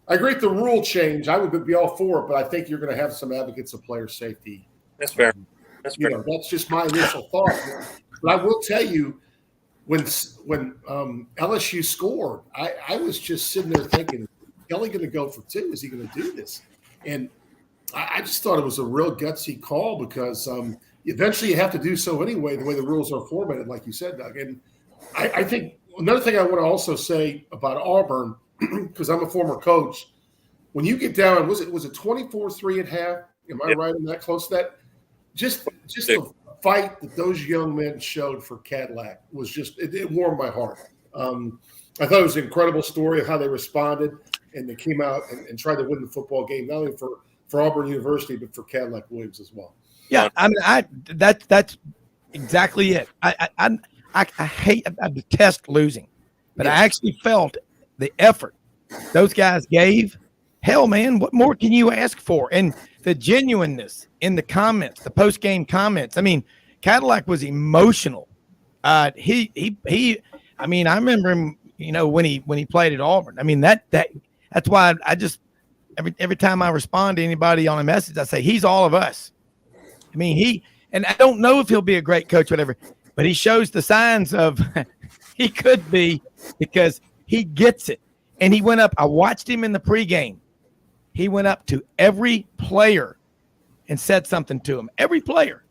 with the rule change. I would be all for it, but I think you're going to have some advocates of player safety. That's fair. That's fair. That's just my initial thought. But I will tell you, when LSU scored, I was just sitting there thinking, is Kelly going to go for 2? Is he going to do this? And I just thought it was a real gutsy call because eventually you have to do so anyway, the way the rules are formatted, like you said, Doug. And I think another thing I want to also say about Auburn, because I'm a former coach, when you get down, was it 24-3 at half? Am I right in that close to that? Just the fight that those young men showed for Cadillac was just it warmed my heart. I thought it was an incredible story of how they responded, and they came out and tried to win the football game, not only for Auburn University, but for Cadillac Williams as well. Yeah, I mean, that's exactly it. I detest losing, but I actually felt the effort those guys gave. Hell, man, what more can you ask for? And the genuineness in the comments, the post-game comments. I mean, Cadillac was emotional. I mean, I remember him, when he played at Auburn. I mean, that's why I just every time I respond to anybody on a message, I say he's all of us. I mean, and I don't know if he'll be a great coach, whatever, but he shows the signs of he could be because he gets it. And he went up. I watched him in the pregame. He went up to every player and said something to him. Every player.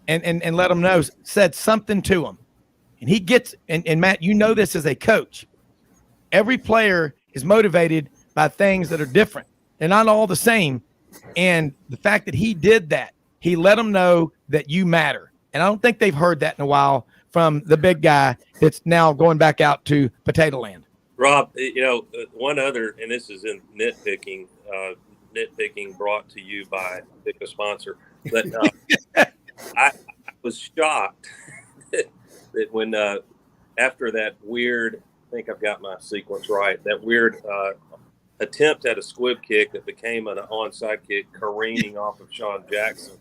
And let them know, said something to him. And he gets, and Matt, you know this as a coach. Every player is motivated by things that are different. They're not all the same. And the fact that he did that, he let them know that you matter. And I don't think they've heard that in a while from the big guy that's now going back out to Potato Land. Rob, one other, and this is in nitpicking brought to you by a sponsor, but I was shocked that when after that weird think I've got my sequence right. That weird attempt at a squib kick that became an onside kick, careening off of Sean Jackson.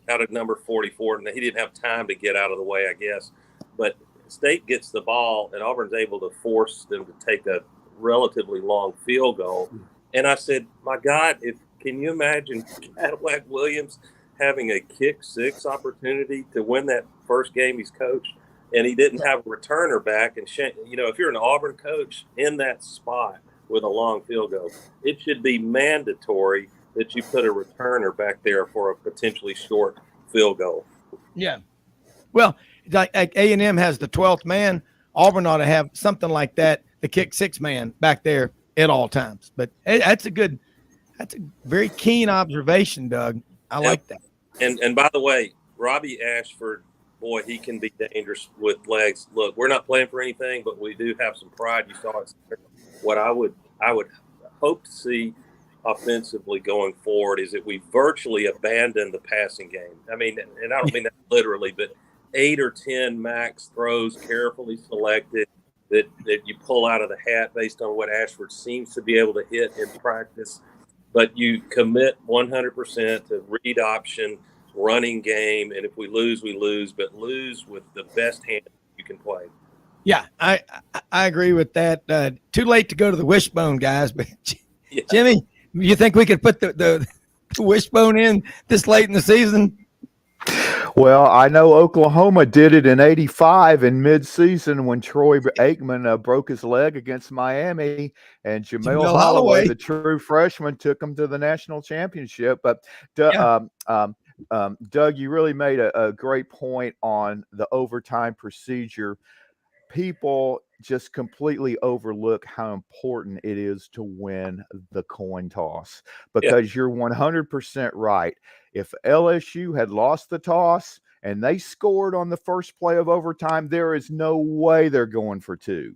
Out of number 44, and he didn't have time to get out of the way, I guess. But State gets the ball, and Auburn's able to force them to take a relatively long field goal. And I said, my God, can you imagine Cadillac Williams having a kick six opportunity to win that first game he's coached, and he didn't have a returner back? And, if you're an Auburn coach in that spot with a long field goal, it should be mandatory that you put a returner back there for a potentially short field goal. Yeah. Well, like A&M has the 12th man. Auburn ought to have something like that, the kick six man back there at all times. But that's a very keen observation, Doug. I like that. And by the way, Robbie Ashford, boy, he can be dangerous with legs. Look, we're not playing for anything, but we do have some pride. You saw it. What I would hope to see offensively going forward is that we virtually abandon the passing game. I mean, and I don't mean that literally, but 8 or 10 max throws carefully selected that you pull out of the hat based on what Ashford seems to be able to hit in practice. But you commit 100% to read option, running game, and if we lose, we lose, but lose with the best hand you can play. Yeah, I agree with that. Too late to go to the wishbone, guys, but yeah. Jimmy, you think we could put the wishbone in this late in the season? Well, I know Oklahoma did it in '85 in midseason when Troy Aikman broke his leg against Miami, and Jamel Holloway, the true freshman, took him to the national championship. But Doug, you really made a great point on the overtime procedure. People just completely overlook how important it is to win the coin toss, because you're 100% right. If LSU had lost the toss and they scored on the first play of overtime, there is no way they're going for two.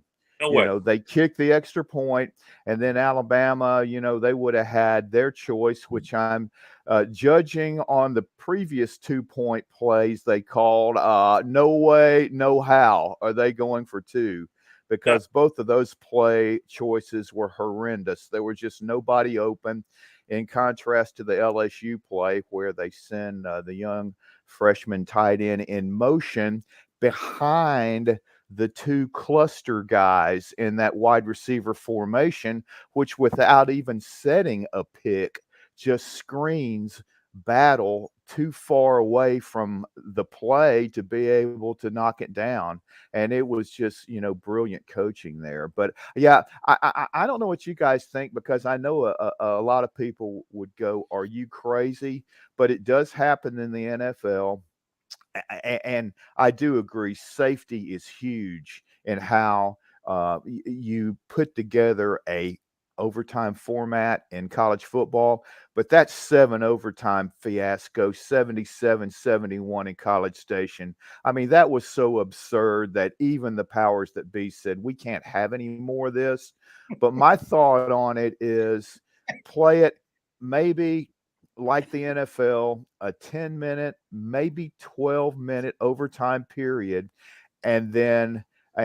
They kicked the extra point, and then Alabama, they would have had their choice, which I'm judging on the previous 2-point plays they called. No way, no how are they going for two, because both of those play choices were horrendous. There was just nobody open, in contrast to the LSU play where they send the young freshman tight end in motion behind the two cluster guys in that wide receiver formation, which without even setting a pick just screens battle too far away from the play to be able to knock it down. And it was just, brilliant coaching there. But yeah, I don't know what you guys think, because I know a lot of people would go, are you crazy? But it does happen in the NFL. And I do agree, safety is huge in how you put together a overtime format in college football. But that 7 overtime fiasco, 77-71 in College Station, I mean, that was so absurd that even the powers that be said, we can't have any more of this. But my thought on it is, play it maybe like the NFL, a 10-minute, maybe 12-minute overtime period. And then,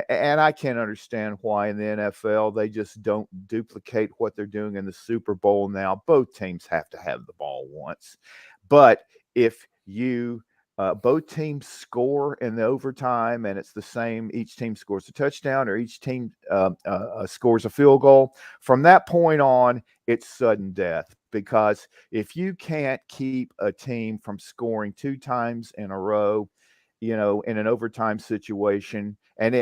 and I can't understand why in the NFL they just don't duplicate what they're doing in the Super Bowl now. Both teams have to have the ball once. But if you both teams score in the overtime and it's the same, each team scores a touchdown or each team scores a field goal, from that point on, it's sudden death. Because if you can't keep a team from scoring 2 times in a row, in an overtime situation, and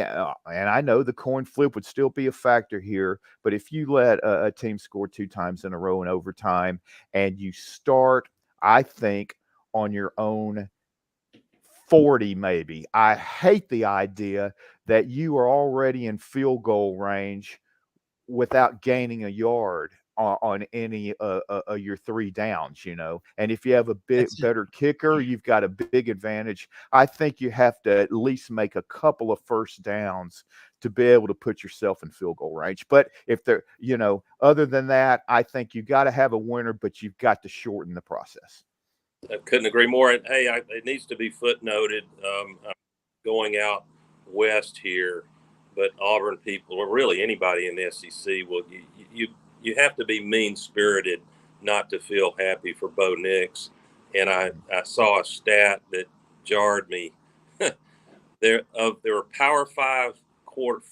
I know the coin flip would still be a factor here, but if you let a team score 2 times in a row in overtime and you start, I think, on your own 40 maybe, I hate the idea that you are already in field goal range without gaining a yard on any of your 3 downs, and if you have a better kicker, you've got a big advantage. I think you have to at least make a couple of first downs to be able to put yourself in field goal range. But if they're, other than that, I think you got to have a winner, but you've got to shorten the process. I couldn't agree more. And hey, it needs to be footnoted, going out west here, but Auburn people, or really anybody in the SEC, you have to be mean-spirited not to feel happy for Bo Nix. And I saw a stat that jarred me. There were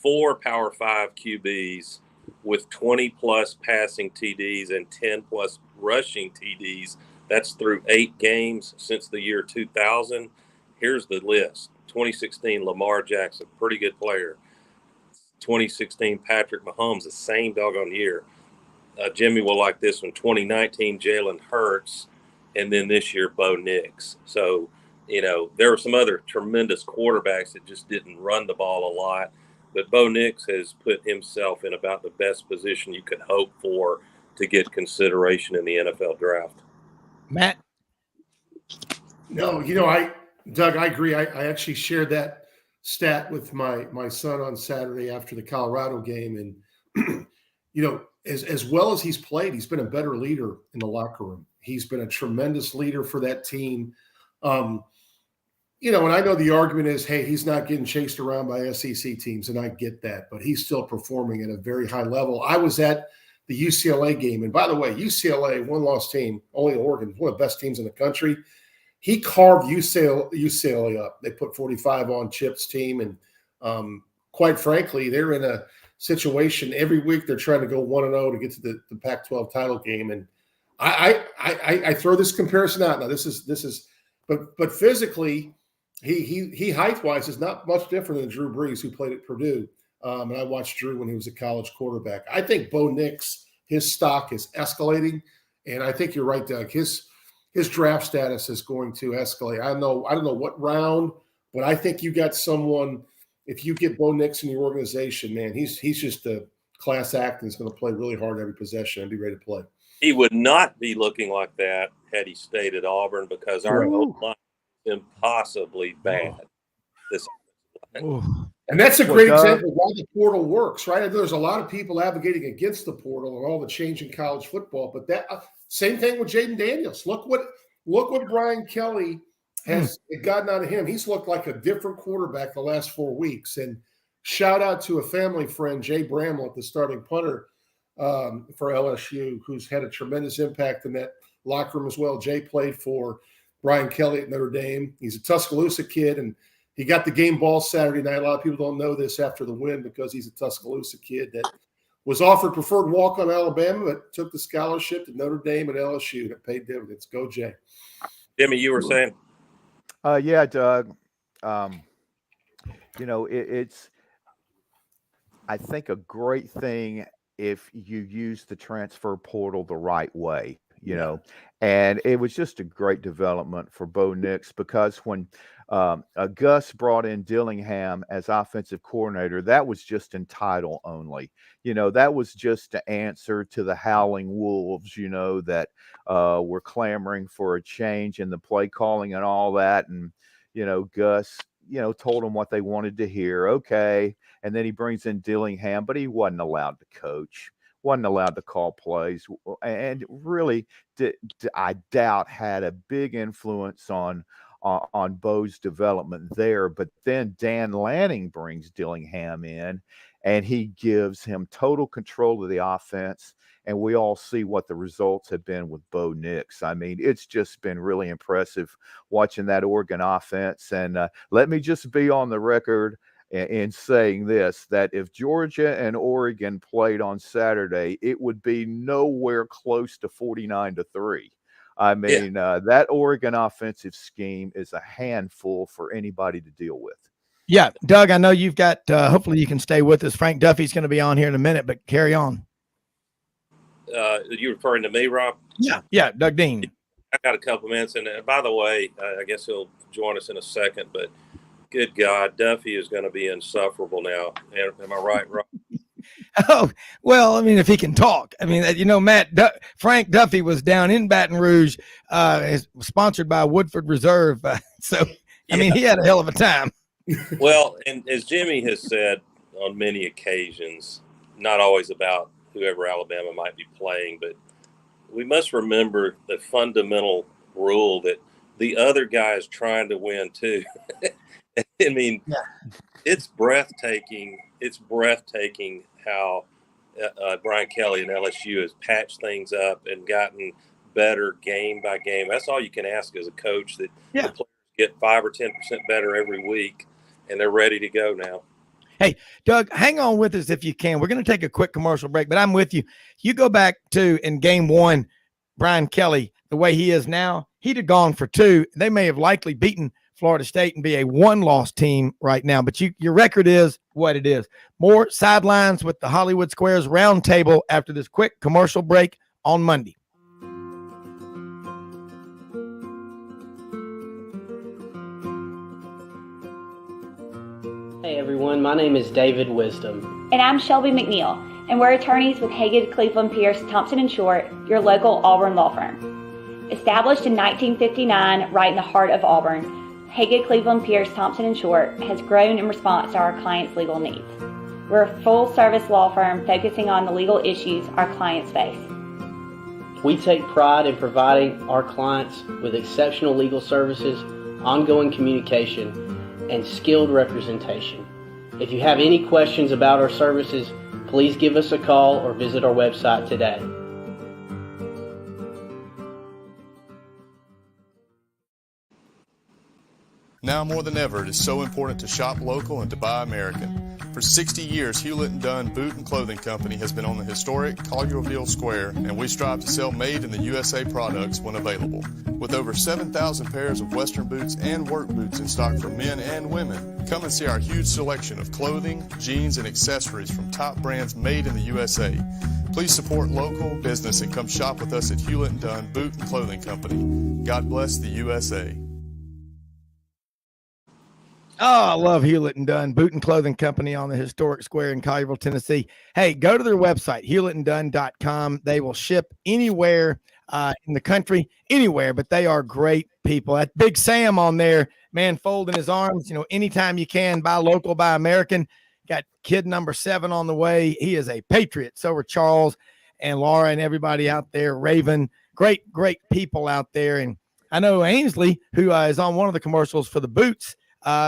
four Power 5 QBs with 20-plus passing TDs and 10-plus rushing TDs. That's through 8 games since the year 2000. Here's the list. 2016, Lamar Jackson, pretty good player. 2016, Patrick Mahomes, the same doggone year. Jimmy will like this one. 2019, Jalen Hurts, and then this year, Bo Nix. So, there were some other tremendous quarterbacks that just didn't run the ball a lot. But Bo Nix has put himself in about the best position you could hope for to get consideration in the NFL draft. Matt? No, Doug, I agree. I actually shared that stat with my son on Saturday after the Colorado game. And, as well as he's played, he's been a better leader in the locker room. He's been a tremendous leader for that team. And I know the argument is, hey, he's not getting chased around by SEC teams, and I get that, but he's still performing at a very high level. I was at the UCLA game, and by the way, UCLA, one-loss team, only Oregon, one of the best teams in the country. He carved UCLA up. They put 45 on Chip's team, and quite frankly, they're in a situation every week they're trying to go 1-0 to get to the Pac-12 title game. And I throw this comparison out. Now this is, but physically, he height-wise is not much different than Drew Brees, who played at Purdue. And I watched Drew when he was a college quarterback. I think Bo Nix, his stock is escalating, and I think you're right, Doug. His draft status is going to escalate. I don't know what round, but I think you got someone. If you get Bo Nix in your organization, man, he's just a class act and is going to play really hard every possession and be ready to play. He would not be looking like that had he stayed at Auburn, because our O-line is impossibly bad. And that's a great example of why the portal works, right? There's a lot of people advocating against the portal and all the change in college football, but that same thing with Jaden Daniels. Look what Brian Kelly has gotten out of him. He's looked like a different quarterback the last 4 weeks. And shout out to a family friend, Jay Bramlett, the starting punter for LSU, who's had a tremendous impact in that locker room as well. Jay played for Brian Kelly at Notre Dame. He's a Tuscaloosa kid, and he got the game ball Saturday night. A lot of people don't know this after the win because he's a Tuscaloosa kid that was offered preferred walk on Alabama, but took the scholarship to Notre Dame and LSU that paid dividends. Go, Jay. Jimmy, you were saying? Yeah, Doug. It's, I think, a great thing if you use the transfer portal the right way, and it was just a great development for Bo Nix, because when Gus brought in Dillingham as offensive coordinator, that was just in title only. That was just to answer to the howling wolves, that were clamoring for a change in the play calling and all that. And, Gus, told them what they wanted to hear. Okay. And then he brings in Dillingham, but he wasn't allowed to coach, wasn't allowed to call plays, and really, I doubt, had a big influence on Bo's development there. But then Dan Lanning brings Dillingham in, and he gives him total control of the offense. And we all see what the results have been with Bo Nix. I mean, it's just been really impressive watching that Oregon offense. And let me just be on the record in saying this, that if Georgia and Oregon played on Saturday, it would be nowhere close to 49-3. I mean, that Oregon offensive scheme is a handful for anybody to deal with. Yeah, Doug, I know you've got, hopefully you can stay with us. Frank Duffy's going to be on here in a minute, but carry on. You referring to me, Rob? Yeah, Doug Dean. I got a couple minutes, and by the way, I guess he'll join us in a second, but good God, Duffy is going to be insufferable now. Am I right, Rob? Oh, well, I mean, if he can talk. I mean, Frank Duffy was down in Baton Rouge, sponsored by Woodford Reserve. So, I mean, he had a hell of a time. Well, and as Jimmy has said on many occasions, not always about whoever Alabama might be playing, but we must remember the fundamental rule that the other guy is trying to win too. I mean, it's breathtaking it's breathtaking how Brian Kelly and LSU has patched things up and gotten better game by game. That's all you can ask as a coach, that the players get 5 or 10% better every week, and they're ready to go now. Hey, Doug, hang on with us if you can. We're going to take a quick commercial break, but I'm with you. You go back to in game 1, Brian Kelly, the way he is now, he'd have gone for 2. They may have likely beaten Florida State and be a 1-loss team right now, but your record is what it is. More Sidelines with the Hollywood Squares Roundtable after this quick commercial break on Monday. Hey everyone, my name is David Wisdom. And I'm Shelby McNeil, and we're attorneys with Hagen, Cleveland, Pierce, Thompson & Short, your local Auburn law firm. Established in 1959 right in the heart of Auburn, Hagen, Cleveland, Pierce, Thompson & Short has grown in response to our clients' legal needs. We're a full-service law firm focusing on the legal issues our clients face. We take pride in providing our clients with exceptional legal services, ongoing communication, and skilled representation. If you have any questions about our services, please give us a call or visit our website today. Now more than ever, it is so important to shop local and to buy American. For 60 years, Hewlett & Dunn Boot and Clothing Company has been on the historic Collierville Square, and we strive to sell made in the USA products when available. With over 7,000 pairs of Western boots and work boots in stock for men and women, come and see our huge selection of clothing, jeans, and accessories from top brands made in the USA. Please support local business and come shop with us at Hewlett & Dunn Boot and Clothing Company. God bless the USA. Oh, I love Hewlett & Dunn Boot and Clothing Company on the historic square in Collierville, Tennessee. Hey, go to their website, hewlettandunn.com. They will ship anywhere in the country, anywhere, but they are great people. That Big Sam on there, man, folding his arms, anytime you can, buy local, buy American. Got kid number 7 on the way. He is a patriot. So are Charles and Laura and everybody out there, Raven. Great people out there. And I know Ainsley, who is on one of the commercials for the boots,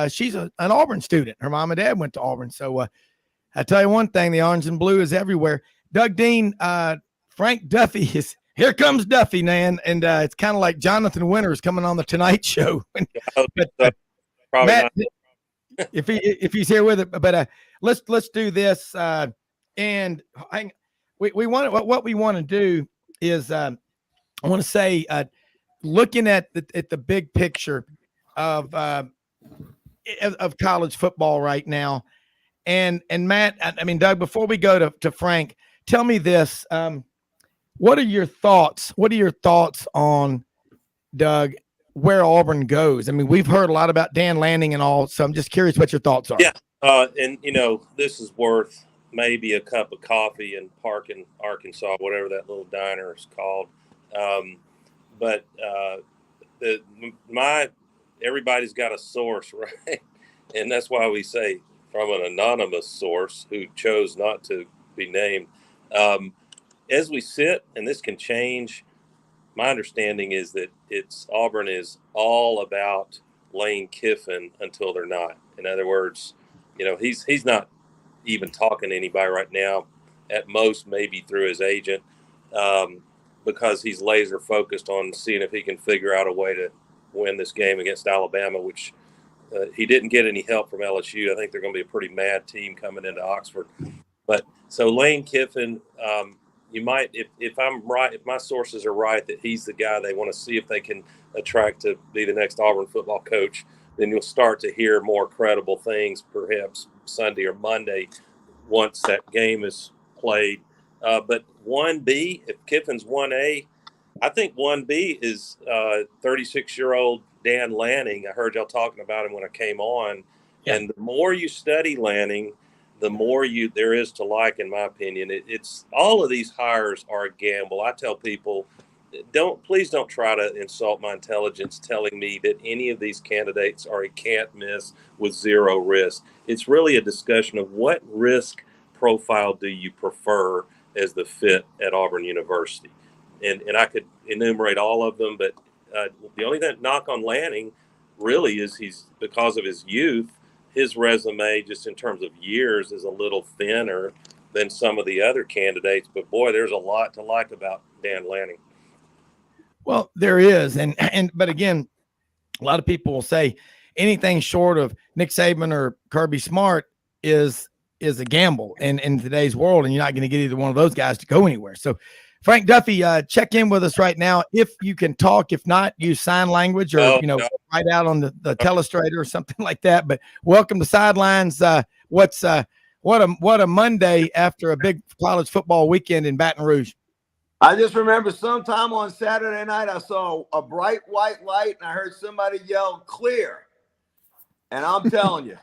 she's an Auburn student. Her mom and dad went to Auburn. So I tell you one thing, the orange and blue is everywhere. Doug Dean, Frank Duffy is here comes Duffy, man. And it's kind of like Jonathan Winters coming on the Tonight Show. But Matt, if he's here with it, but let's do this. And we want what we want to do is I want to say looking at the big picture of college football right now. And Matt, I mean, Doug, before we go to Frank, tell me this. What are your thoughts? What are your thoughts on, Doug, where Auburn goes? I mean, we've heard a lot about Dan Lanning and all, so I'm just curious what your thoughts are. Yeah. And this is worth maybe a cup of coffee in Park in Arkansas, whatever that little diner is called. But everybody's got a source, right? And that's why we say from an anonymous source who chose not to be named. As we sit, and this can change, my understanding is that Auburn is all about Lane Kiffin until they're not. In other words, he's not even talking to anybody right now, at most maybe through his agent, because he's laser focused on seeing if he can figure out a way to win this game against Alabama, which he didn't get any help from LSU. I think they're going to be a pretty mad team coming into Oxford. But so Lane Kiffin, you might, if I'm right, if my sources are right, that he's the guy they want to see if they can attract to be the next Auburn football coach, then you'll start to hear more credible things, perhaps Sunday or Monday, once that game is played. But 1B, if Kiffin's 1A, I think 1B is 36-year-old Dan Lanning. I heard y'all talking about him when I came on. Yeah. And the more you study Lanning, the more there is to like, in my opinion. It's all of these hires are a gamble. I tell people, please don't try to insult my intelligence telling me that any of these candidates are a can't miss with zero risk. It's really a discussion of what risk profile do you prefer as the fit at Auburn University. And I could enumerate all of them, but the only knock on Lanning really is he's, because of his youth, his resume, just in terms of years, is a little thinner than some of the other candidates. But boy, there's a lot to like about Dan Lanning. Well, there is, but again, a lot of people will say anything short of Nick Saban or Kirby Smart is a gamble in today's world, and you're not going to get either one of those guys to go anywhere. So, Frank Duffy, check in with us right now if you can talk. If not, use sign language or write out on the telestrator or something like that. But welcome to Sidelines. What a Monday after a big college football weekend in Baton Rouge. I just remember sometime on Saturday night, I saw a bright white light and I heard somebody yell clear. And I'm telling you,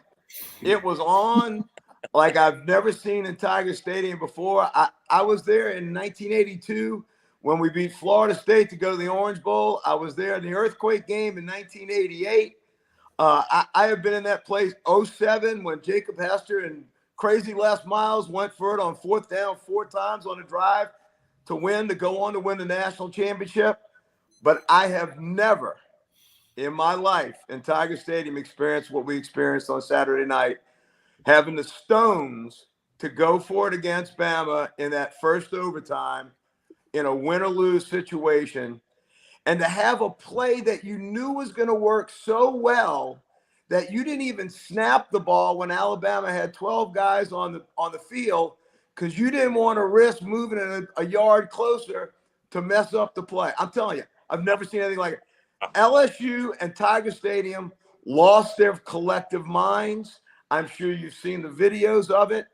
it was on like I've never seen in Tiger Stadium before. I was there in 1982 when we beat Florida State to go to the Orange Bowl. I was there in the earthquake game in 1988. I have been in that place 07 when Jacob Hester and crazy Les Miles went for it on 4th down 4 times on the drive to go on to win the national championship. But I have never in my life in Tiger Stadium experienced what we experienced on Saturday night, having the stones to go for it against Bama in that first overtime in a win or lose situation, and to have a play that you knew was going to work so well that you didn't even snap the ball when Alabama had 12 guys on the field, because you didn't want to risk moving it a yard closer to mess up the play. I'm telling you, I've never seen anything like it. LSU and Tiger Stadium lost their collective minds. I'm sure you've seen the videos of it.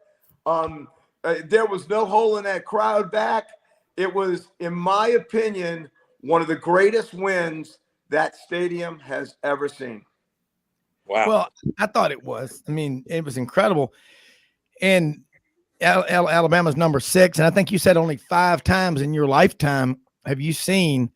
There was no hole in that crowd back. It was, in my opinion, one of the greatest wins that stadium has ever seen. Wow. Well, I thought it was. I mean, it was incredible. And Alabama's number 6, and I think you said only 5 times in your lifetime have you seen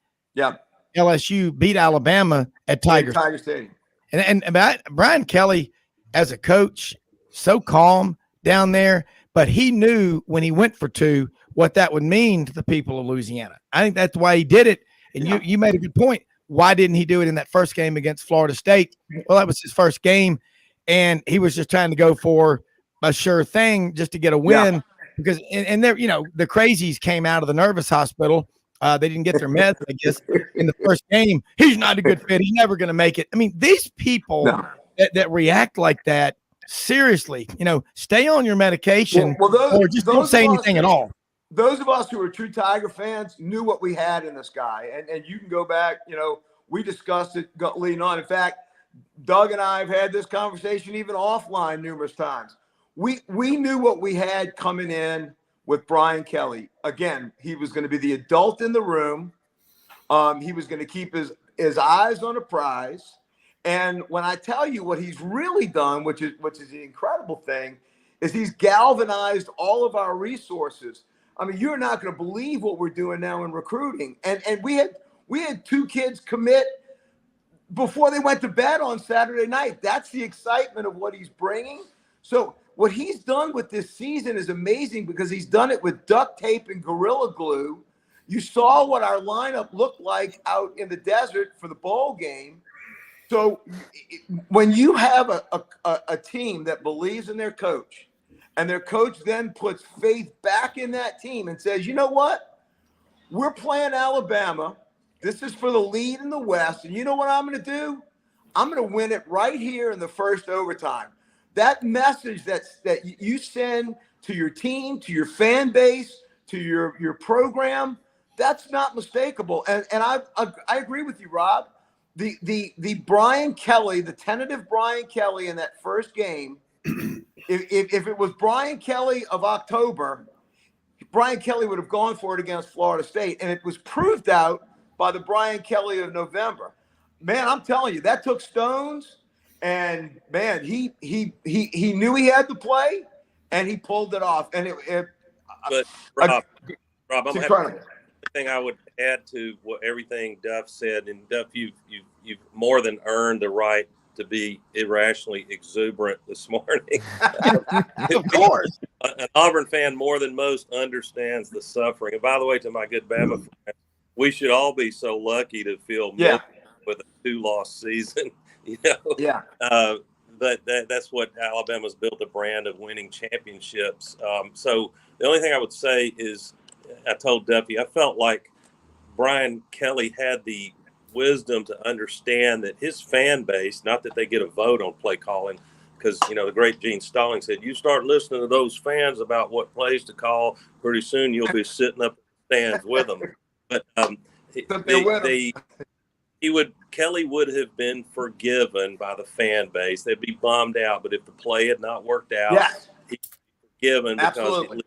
LSU beat Alabama at Tiger Stadium. And Brian Kelly, as a coach, so calm down there, but he knew when he went for 2 what that would mean to the people of Louisiana. I think that's why he did it. And you made a good point. Why didn't he do it in that first game against Florida State? Well, that was his first game, and he was just trying to go for a sure thing just to get a win, because and there, the crazies came out of the nervous hospital. They didn't get their meds, I guess, in the first game. He's not a good fit. He's never going to make it. I mean, these people that react like that, seriously, stay on your medication or just don't say anything at all. Those of us who are true Tiger fans knew what we had in this guy. And you can go back, we discussed it leading on. In fact, Doug and I have had this conversation even offline numerous times. We knew what we had coming in with Brian Kelly. Again, he was going to be the adult in the room. He was going to keep his eyes on a prize. And when I tell you what he's really done, which is the incredible thing, is he's galvanized all of our resources. I mean, you're not going to believe what we're doing now in recruiting. And we had 2 kids commit before they went to bed on Saturday night. That's the excitement of what he's bringing. So what he's done with this season is amazing, because he's done it with duct tape and Gorilla Glue. You saw what our lineup looked like out in the desert for the bowl game. So when you have a team that believes in their coach, and their coach then puts faith back in that team and says, you know what? We're playing Alabama. This is for the lead in the West. And you know what I'm going to do? I'm going to win it right here in the first overtime. That message that you send to your team, to your fan base, to your program, that's not mistakable. And I agree with you, Rob. The Brian Kelly, the tentative Brian Kelly in that first game, if it was Brian Kelly of October, Brian Kelly would have gone for it against Florida State, and it was proved out by the Brian Kelly of November. Man, I'm telling you, that took stones, and man, he knew he had to play, and he pulled it off. And But Rob, the thing I would add to everything Duff said, and Duff, you've more than earned the right to be irrationally exuberant this morning. Of course. An Auburn fan more than most understands the suffering. And by the way, to my good Bama fans, we should all be so lucky to feel with a 2-loss season. The but that's what Alabama's built a brand of winning championships. So the only thing I would say is, I told Duffy, I felt like Brian Kelly had the wisdom to understand that his fan base, not that they get a vote on play calling, because, the great Gene Stalling said, you start listening to those fans about what plays to call, pretty soon you'll be sitting up in the stands with them. But Kelly would have been forgiven by the fan base. They'd be bummed out, but if the play had not worked out, he'd be forgiven because he was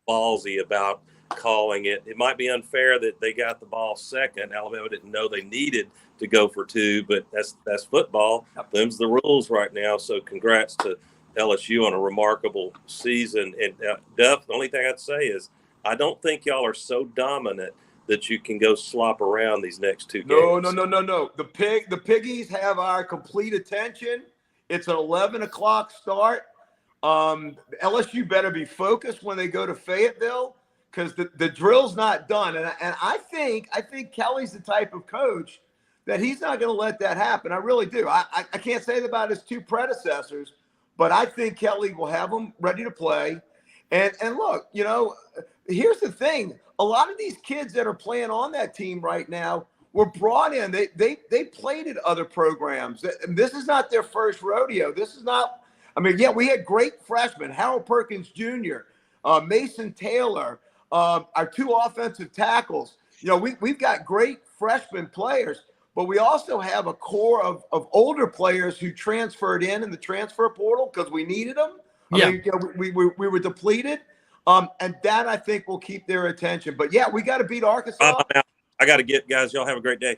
ballsy about calling it. It might be unfair that they got the ball second. Alabama didn't know they needed to go for two, but that's football. Them's the rules right now. So congrats to LSU on a remarkable season. And Duff, the only thing I'd say is I don't think y'all are so dominant that you can go slop around these next two games. No. The Piggies have our complete attention. It's an 11 o'clock start. LSU better be focused when they go to Fayetteville, because the drill's not done. And I think Kelly's the type of coach that he's not going to let that happen. I really do. I can't say that about his two predecessors, but I think Kelly will have them ready to play. And look, here's the thing. A lot of these kids that are playing on that team right now were brought in. They played at other programs. This is not their first rodeo. This is not – we had great freshmen, Harold Perkins Jr., Mason Taylor, our two offensive tackles. We've got great freshman players, but we also have a core of older players who transferred in the transfer portal because we needed them. We were depleted. And that, I think, will keep their attention. But, we got to beat Arkansas. I got to get, guys. Y'all have a great day.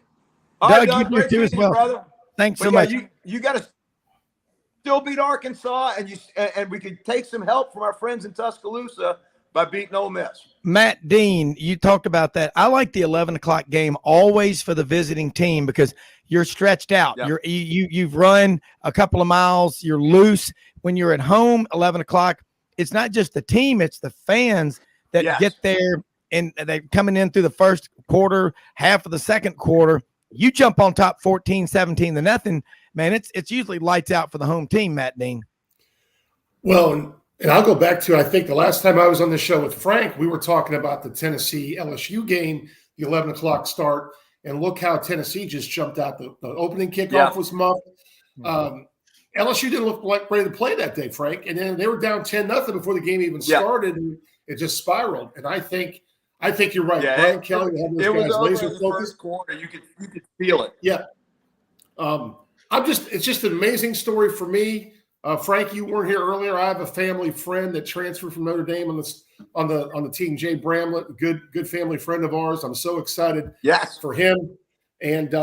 All right, Doug, you too as well. Brother. Thanks so much. You got to still beat Arkansas, and we could take some help from our friends in Tuscaloosa by beating Ole Miss. Matt Dean, you talked about that. I like the 11 o'clock game always for the visiting team because you're stretched out. Yep. You've run a couple of miles. You're loose. When you're at home, 11 o'clock, it's not just the team, it's the fans that get there, and they're coming in through the first quarter, half of the second quarter. You jump on top 14-17-0, man, it's usually lights out for the home team, Matt Dean. Well, and I'll go back to, I think the last time I was on the show with Frank, we were talking about the Tennessee LSU game, the 11 o'clock start, and look how Tennessee just jumped out. The opening kickoff was muffed. LSU didn't look like ready to play that day, Frank. And then they were down 10-0 before the game even started, and it just spiraled. And I think you're right. Brian Kelly had those guys laser focused. Corner. You could feel it. Yeah. It's just an amazing story for me. Frank, you weren't here earlier. I have a family friend that transferred from Notre Dame on the team, Jay Bramlett, good family friend of ours. I'm so excited for him. And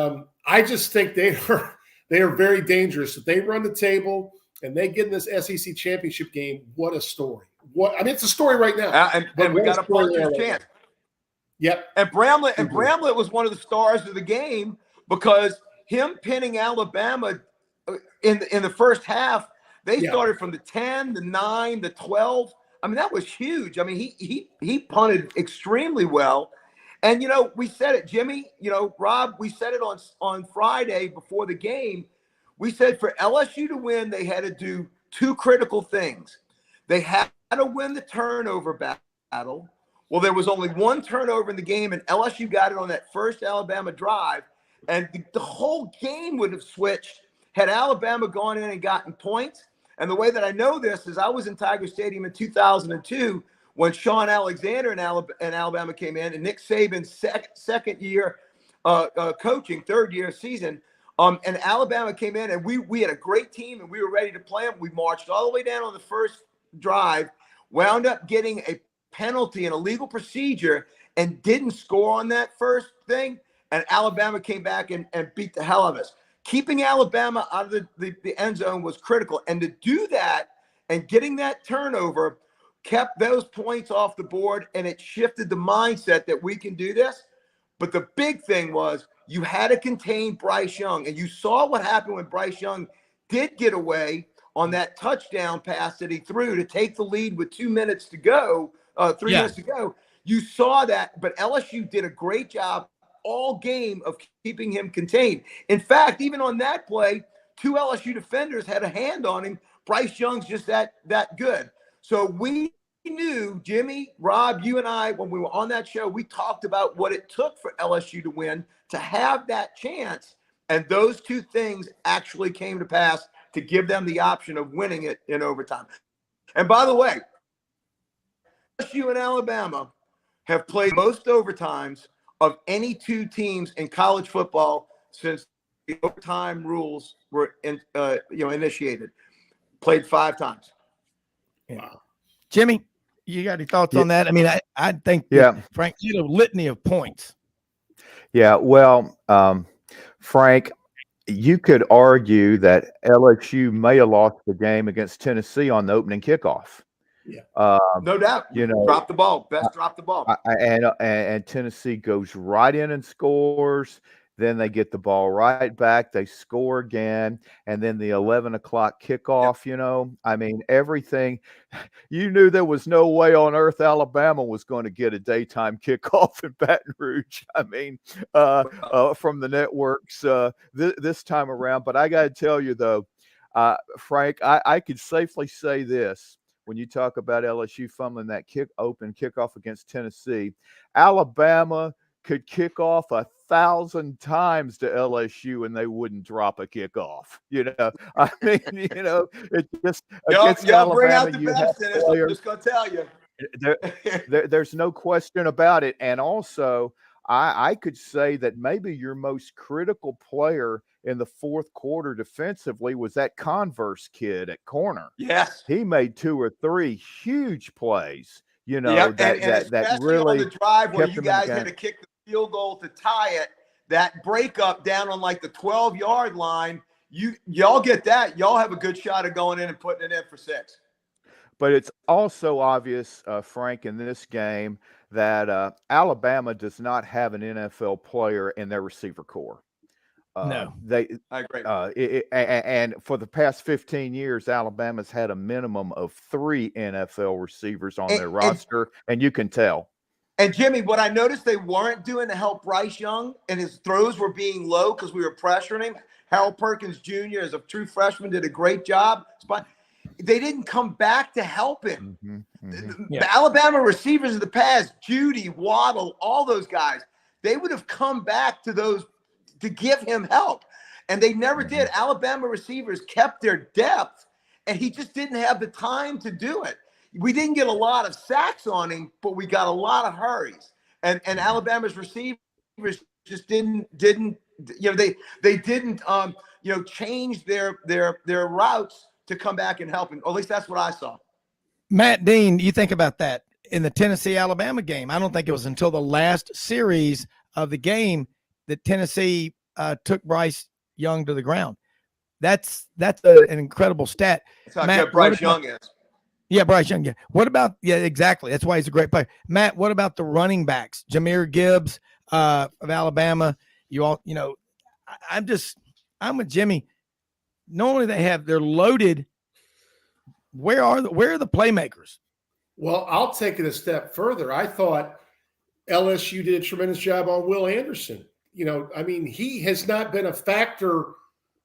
I just think they are very dangerous. If they run the table and they get in this SEC championship game, what a story. It's a story right now. And we got a puncher's chance. Yep. And Bramlett was one of the stars of the game because him pinning Alabama in the first half, they started from the 10, the 9, the 12. That was huge. He punted extremely well. And, we said it, Jimmy, Rob, we said it on Friday before the game. We said for LSU to win, they had to do two critical things. They had to win the turnover battle. Well, there was only one turnover in the game, and LSU got it on that first Alabama drive. And the whole game would have switched had Alabama gone in and gotten points. And the way that I know this is I was in Tiger Stadium in 2002 when Sean Alexander and Alabama came in, and Nick Saban's second year coaching, third year season, and Alabama came in, and we had a great team, and we were ready to play them. We marched all the way down on the first drive, wound up getting a penalty and a legal procedure, and didn't score on that first thing, and Alabama came back and beat the hell out of us. Keeping Alabama out of the end zone was critical, and to do that and getting that turnover kept those points off the board, and it shifted the mindset that we can do this. But the big thing was you had to contain Bryce Young, and you saw what happened when Bryce Young did get away on that touchdown pass that he threw to take the lead with 2 minutes to go, 3 minutes to go. You saw that, but LSU did a great job all game of keeping him contained. In fact, even on that play, two LSU defenders had a hand on him. Bryce Young's just that good. So we knew, Jimmy, Rob, you and I, when we were on that show, we talked about what it took for LSU to win, to have that chance. And those two things actually came to pass to give them the option of winning it in overtime. And by the way, LSU and Alabama have played most overtimes of any two teams in college football since the overtime rules were initiated. Played 5 times. Wow. Jimmy, you got any thoughts on that? I mean, I think, Frank, you know, litany of points. Yeah, well, Frank, you could argue that LSU may have lost the game against Tennessee on the opening kickoff. Yeah, no doubt. You know, drop the ball. Best drop the ball. And Tennessee goes right in and scores. Then they get the ball right back. They score again. And then the 11 o'clock kickoff, you know, I mean, everything. You knew there was no way on earth Alabama was going to get a daytime kickoff in Baton Rouge. I mean, from the networks this time around. But I got to tell you, though, Frank, I could safely say this. When you talk about LSU fumbling that open kickoff against Tennessee, Alabama could kick off 1,000 times to LSU and they wouldn't drop a kickoff. You know, I mean, you know, it just against Alabama, bring out the you best have in it. I'm just gonna tell you. There's no question about it. And also, I could say that maybe your most critical player in the fourth quarter defensively was that Converse kid at corner. Yes. He made 2 or 3 huge plays, you know, yep. that really on the drive where kept you him in the guys game. had to kick the field goal to tie it, that breakup down on like the 12-yard line, y'all get that. Y'all have a good shot of going in and putting it in for 6. But it's also obvious, Frank, in this game that Alabama does not have an NFL player in their receiver corps. No, I agree. And for the past 15 years, Alabama's had a minimum of 3 NFL receivers on their roster, and you can tell. And Jimmy, what I noticed they weren't doing to help Bryce Young, and his throws were being low because we were pressuring him. Harold Perkins Jr., as a true freshman, did a great job. They didn't come back to help him. The Alabama receivers of the past, Judy, Waddle, all those guys, they would have come back to those to give him help. And they never did. Alabama receivers kept their depth, and he just didn't have the time to do it. We didn't get a lot of sacks on him, but we got a lot of hurries. And Alabama's receivers just didn't you know, they didn't change their routes to come back and help him. Or at least that's what I saw. Matt Dean, you think about that in the Tennessee-Alabama game. I don't think it was until the last series of the game that Tennessee took Bryce Young to the ground. That's an incredible stat. That's how good Bryce Young is. Yeah, Bryce Young. Yeah. What about? Yeah, exactly. That's why he's a great player. Matt, what about the running backs? Jahmyr Gibbs of Alabama. I'm with Jimmy. Normally they're loaded. Where are the playmakers? Well, I'll take it a step further. I thought LSU did a tremendous job on Will Anderson. You know, I mean, he has not been a factor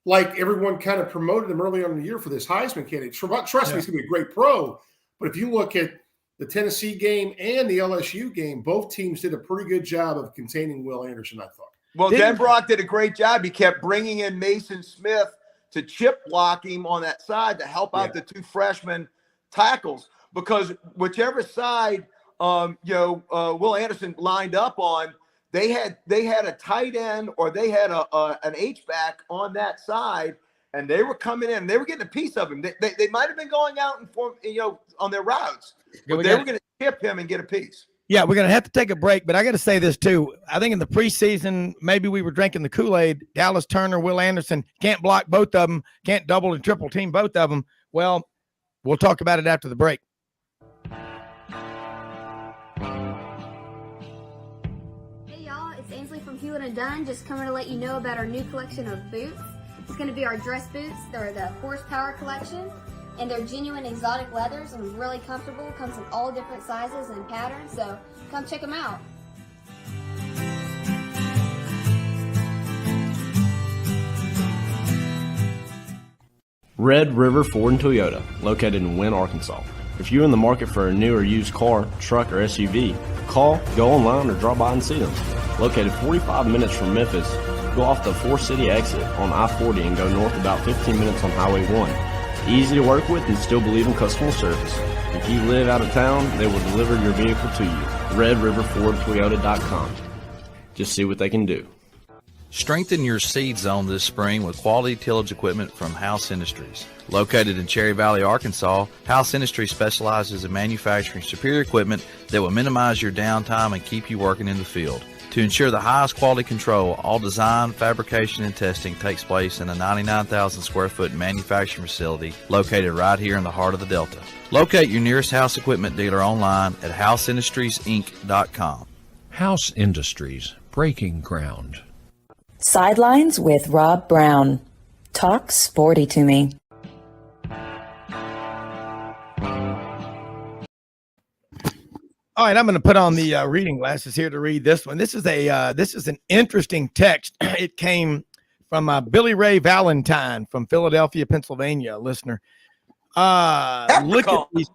like everyone kind of promoted him early on in the year for this Heisman candidate. Trust me, he's going to be a great pro. But if you look at the Tennessee game and the LSU game, both teams did a pretty good job of containing Will Anderson, I thought. Well, Denbrock did a great job. He kept bringing in Mason Smith to chip block him on that side to help out the 2 freshman tackles, because whichever side Will Anderson lined up on, they had a tight end or they had an H-back on that side, and they were coming in. They were getting a piece of him. They might have been going out and on their routes, but they were going to chip him and get a piece. Yeah, we're going to have to take a break, but I got to say this too. I think in the preseason, maybe we were drinking the Kool-Aid. Dallas Turner, Will Anderson can't block both of them, can't double and triple team both of them. Well, we'll talk about it after the break. Hey y'all, it's Ainsley from Hewlett & Dunn, just coming to let you know about our new collection of boots. It's going to be our dress boots. They're the Horsepower collection, and they're genuine exotic leathers and really comfortable. Comes in all different sizes and patterns, so come check them out. Red River Ford and Toyota, located in Wynne, Arkansas. If you're in the market for a new or used car, truck, or SUV, call, go online, or drop by and see them. Located 45 minutes from Memphis, go off the 4-City exit on I-40 and go north about 15 minutes on Highway 1. Easy to work with and still believe in customer service. If you live out of town, they will deliver your vehicle to you. RedRiverFordToyota.com. Just see what they can do. Strengthen your seed zone this spring with quality tillage equipment from House Industries. Located in Cherry Valley, Arkansas, House Industries specializes in manufacturing superior equipment that will minimize your downtime and keep you working in the field. To ensure the highest quality control, all design, fabrication, and testing takes place in a 99,000 square foot manufacturing facility located right here in the heart of the Delta. Locate your nearest House equipment dealer online at houseindustriesinc.com. House Industries, breaking ground. Sidelines with Rob Browne. Talk sporty to me. All right, I'm going to put on the reading glasses here to read this one. This is an interesting text. It came from Billy Ray Valentine from Philadelphia, Pennsylvania, a listener. Look at these.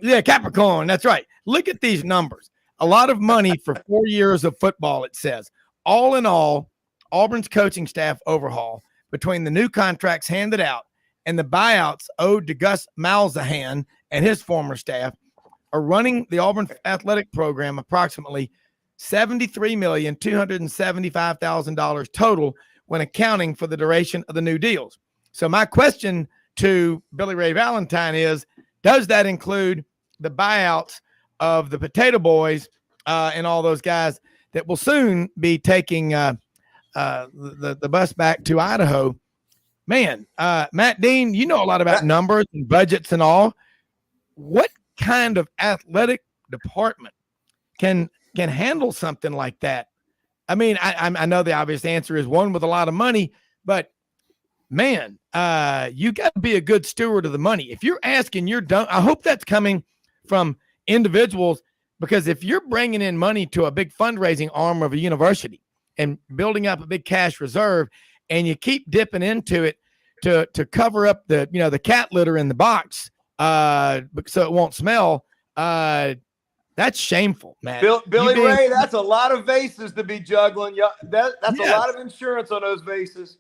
Yeah, Capricorn. That's right. Look at these numbers. A lot of money for 4 years of football, it says. All in all, Auburn's coaching staff overhaul between the new contracts handed out and the buyouts owed to Gus Malzahn and his former staff are running the Auburn athletic program approximately $73,275,000 total when accounting for the duration of the new deals. So my question to Billy Ray Valentine is, does that include the buyouts of the Potato Boys and all those guys that will soon be taking the bus back to Idaho? Man, Matt Dean, you know a lot about numbers and budgets and all. What kind of athletic department can handle something like that? I mean, I know the obvious answer is one with a lot of money, but man, you got to be a good steward of the money. If you're asking, you're done. I hope that's coming from individuals, because if you're bringing in money to a big fundraising arm of a university and building up a big cash reserve, and you keep dipping into it to cover up the cat litter in the box, so it won't smell, that's shameful, man. Billy Ray, that's a lot of vases to be juggling. Yeah, that's Yes. a lot of insurance on those vases.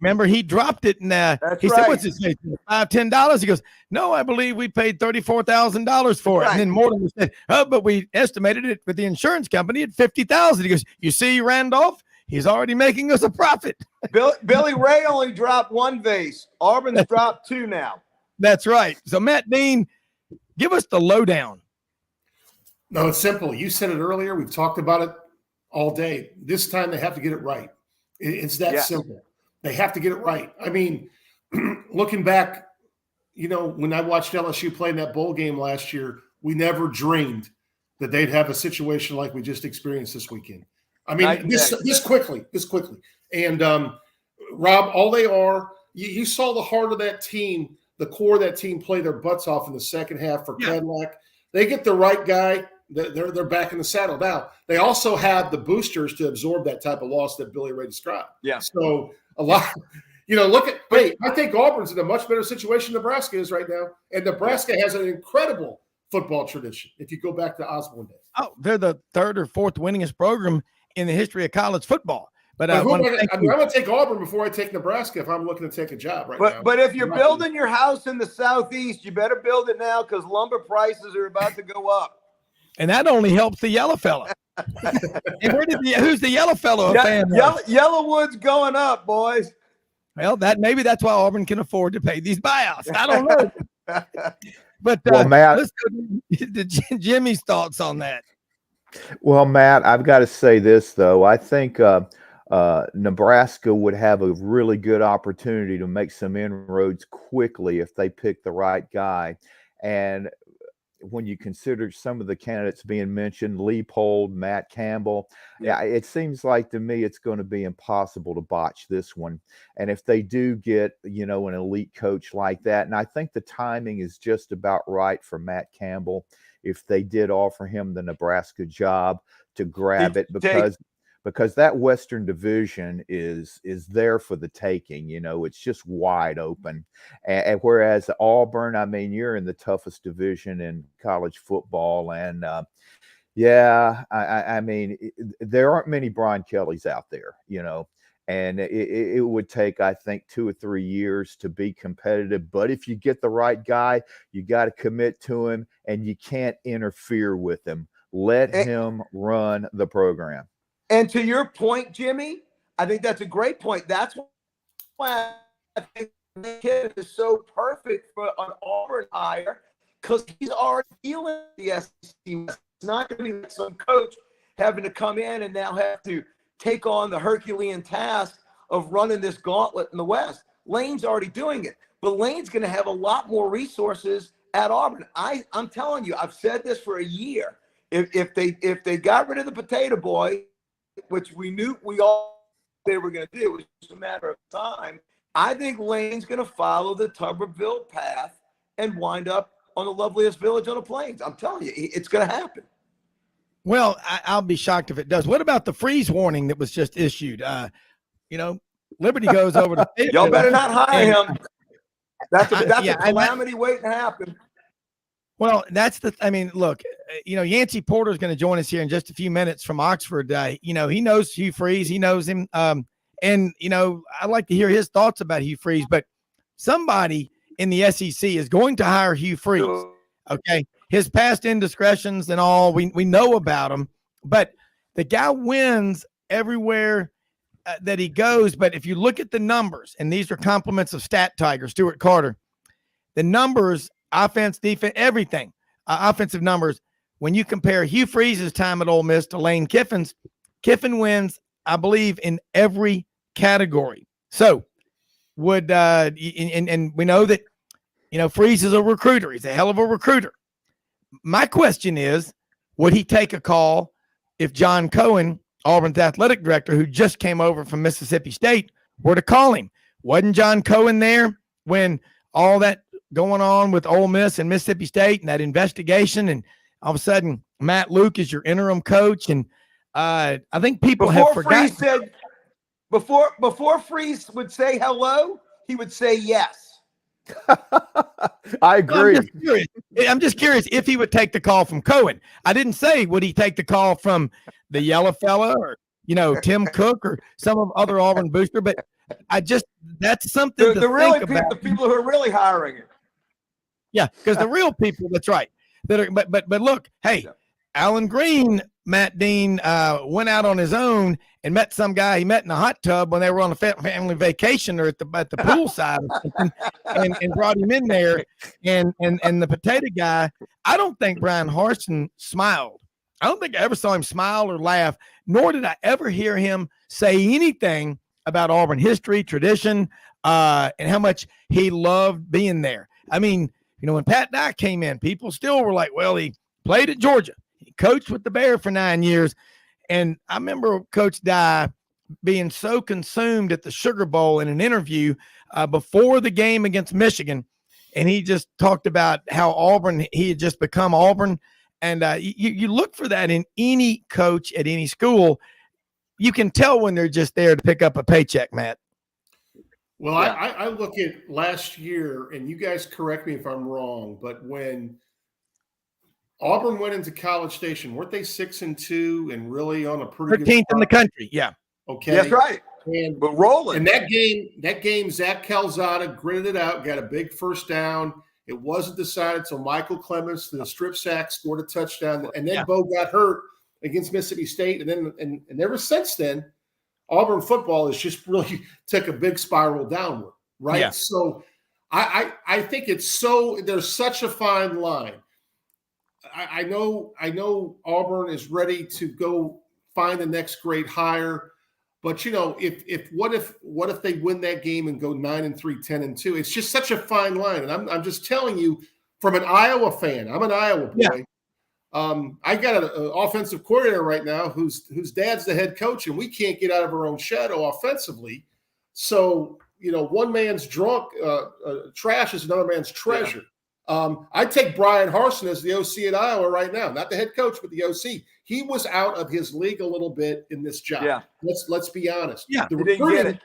Remember, he dropped it, and he said, "What's his name? $5-10?" He goes, "No, I believe we paid $34,000 for it." Right. And then Mortimer said, "Oh, but we estimated it with the insurance company at $50,000." He goes, "You see, Randolph, he's already making us a profit." Billy Ray only dropped one vase. Auburn's dropped two now. That's right. So, Matt Dean, give us the lowdown. No, it's simple. You said it earlier. We've talked about it all day. This time they have to get it right. It's that simple. They have to get it right. I mean, looking back, when I watched LSU play in that bowl game last year, we never dreamed that they'd have a situation like we just experienced this weekend. I mean, this quickly. And Rob, all they are, you saw the heart of that team, the core of that team play their butts off in the second half for Cadillac. They get the right guy, they're back in the saddle. Now, they also have the boosters to absorb that type of loss that Billy Ray described. Yeah. So a lot, I think Auburn's in a much better situation than Nebraska is right now. And Nebraska has an incredible football tradition if you go back to Osborne days. Oh, they're the third or fourth winningest program in the history of college football. But I'm going to take Auburn before I take Nebraska if I'm looking to take a job now. But if you're building your house in the Southeast, you better build it now because lumber prices are about to go up. And that only helps the yellow fella. And who's the yellow fellow fan? Yellowwood's going up, boys. Well, maybe that's why Auburn can afford to pay these buyouts. I don't know. But Matt, let's go to Jimmy's thoughts on that. Well, Matt, I've got to say this, though. I think Nebraska would have a really good opportunity to make some inroads quickly if they pick the right guy. And when you consider some of the candidates being mentioned, Leipold, Matt Campbell, it seems like to me it's going to be impossible to botch this one. And if they do get, an elite coach like that, and I think the timing is just about right for Matt Campbell, if they did offer him the Nebraska job, to grab it, because because that Western Division is there for the taking. It's just wide open. And whereas Auburn, I mean, you're in the toughest division in college football, and I mean, there aren't many Brian Kellys out there, and it would take, I think, 2 or 3 years to be competitive. But if you get the right guy, you got to commit to him, and you can't interfere with him. Let him run the program. And to your point, Jimmy, I think that's a great point. That's why I think the kid is so perfect for an Auburn hire, because he's already dealing with the SEC. It's not going to be like some coach having to come in and now have to take on the Herculean task of running this gauntlet in the West. Lane's already doing it, but Lane's going to have a lot more resources at Auburn. I'm telling you, I've said this for a year. If they got rid of the potato boy, which we knew they were going to do, it was just a matter of time, I think Lane's going to follow the Tuberville path and wind up on the loveliest village on the plains. I'm telling you, it's going to happen. Well, I'll be shocked if it does. What about the freeze warning that was just issued? Liberty goes over to y'all better not hire him. That's a calamity waiting to happen. Well, look, Yancy Porter is going to join us here in just a few minutes from Oxford. He knows Hugh Freeze. He knows him. And I'd like to hear his thoughts about Hugh Freeze, but somebody in the SEC is going to hire Hugh Freeze. Okay. His past indiscretions and all, we know about him, but the guy wins everywhere that he goes. But if you look at the numbers, and these are compliments of Stat Tiger, Stuart Carter, the numbers, offense, defense, everything, offensive numbers, when you compare Hugh Freeze's time at Ole Miss to Lane Kiffin's, Kiffin wins, I believe, in every category. So and we know that, Freeze is a recruiter. He's a hell of a recruiter. My question is, would he take a call if John Cohen, Auburn's athletic director, who just came over from Mississippi State, were to call him? Wasn't John Cohen there when all that going on with Ole Miss and Mississippi State and that investigation, and all of a sudden Matt Luke is your interim coach? And I think people have forgotten. Before Freeze would say hello, he would say yes. I agree. Well, I'm just curious if he would take the call from Cohen. I didn't say would he take the call from the yellow fella or Tim Cook or some other Auburn booster, but that's something to think about. The people who are really hiring it. Yeah, because the real people, that's right. That are, but look, hey, Alan Green, Matt Dean went out on his own and met some guy he met in a hot tub when they were on a family vacation or at the poolside or something, and brought him in there. And the potato guy, I don't think Brian Harsin smiled. I don't think I ever saw him smile or laugh, nor did I ever hear him say anything about Auburn history, tradition, and how much he loved being there. I mean, when Pat Dye came in, people still were like, well, he played at Georgia. He coached with the Bear for 9 years. And I remember Coach Dye being so consumed at the Sugar Bowl in an interview before the game against Michigan. And he just talked about how Auburn, he had just become Auburn. And you look for that in any coach at any school. You can tell when they're just there to pick up a paycheck, Matt. Well, yeah. I look at last year, and you guys correct me if I'm wrong, but when Auburn went into College Station, weren't they 6-2 and really on a pretty 13th in the country? Yeah. Okay. That's right. But rolling. And that game, Zach Calzada gritted it out, got a big first down. It wasn't decided until Michael Clemens, the strip sack, scored a touchdown, and then Bo got hurt against Mississippi State, and then and ever since then, Auburn football has just really took a big spiral downward, right? Yeah. So I think there's such a fine line. I know Auburn is ready to go find the next great hire, but what if they win that game and go 9-3, 10-2? It's just such a fine line, and I'm just telling you from an Iowa fan. I'm an Iowa boy. Yeah. I got an offensive coordinator right now whose dad's the head coach, and we can't get out of our own shadow offensively. So one man's trash is another man's treasure. I take Brian Harsin as the OC at Iowa right now, not the head coach, but the OC. He was out of his league a little bit in this job. Yeah. Let's be honest. Yeah, the didn't get it.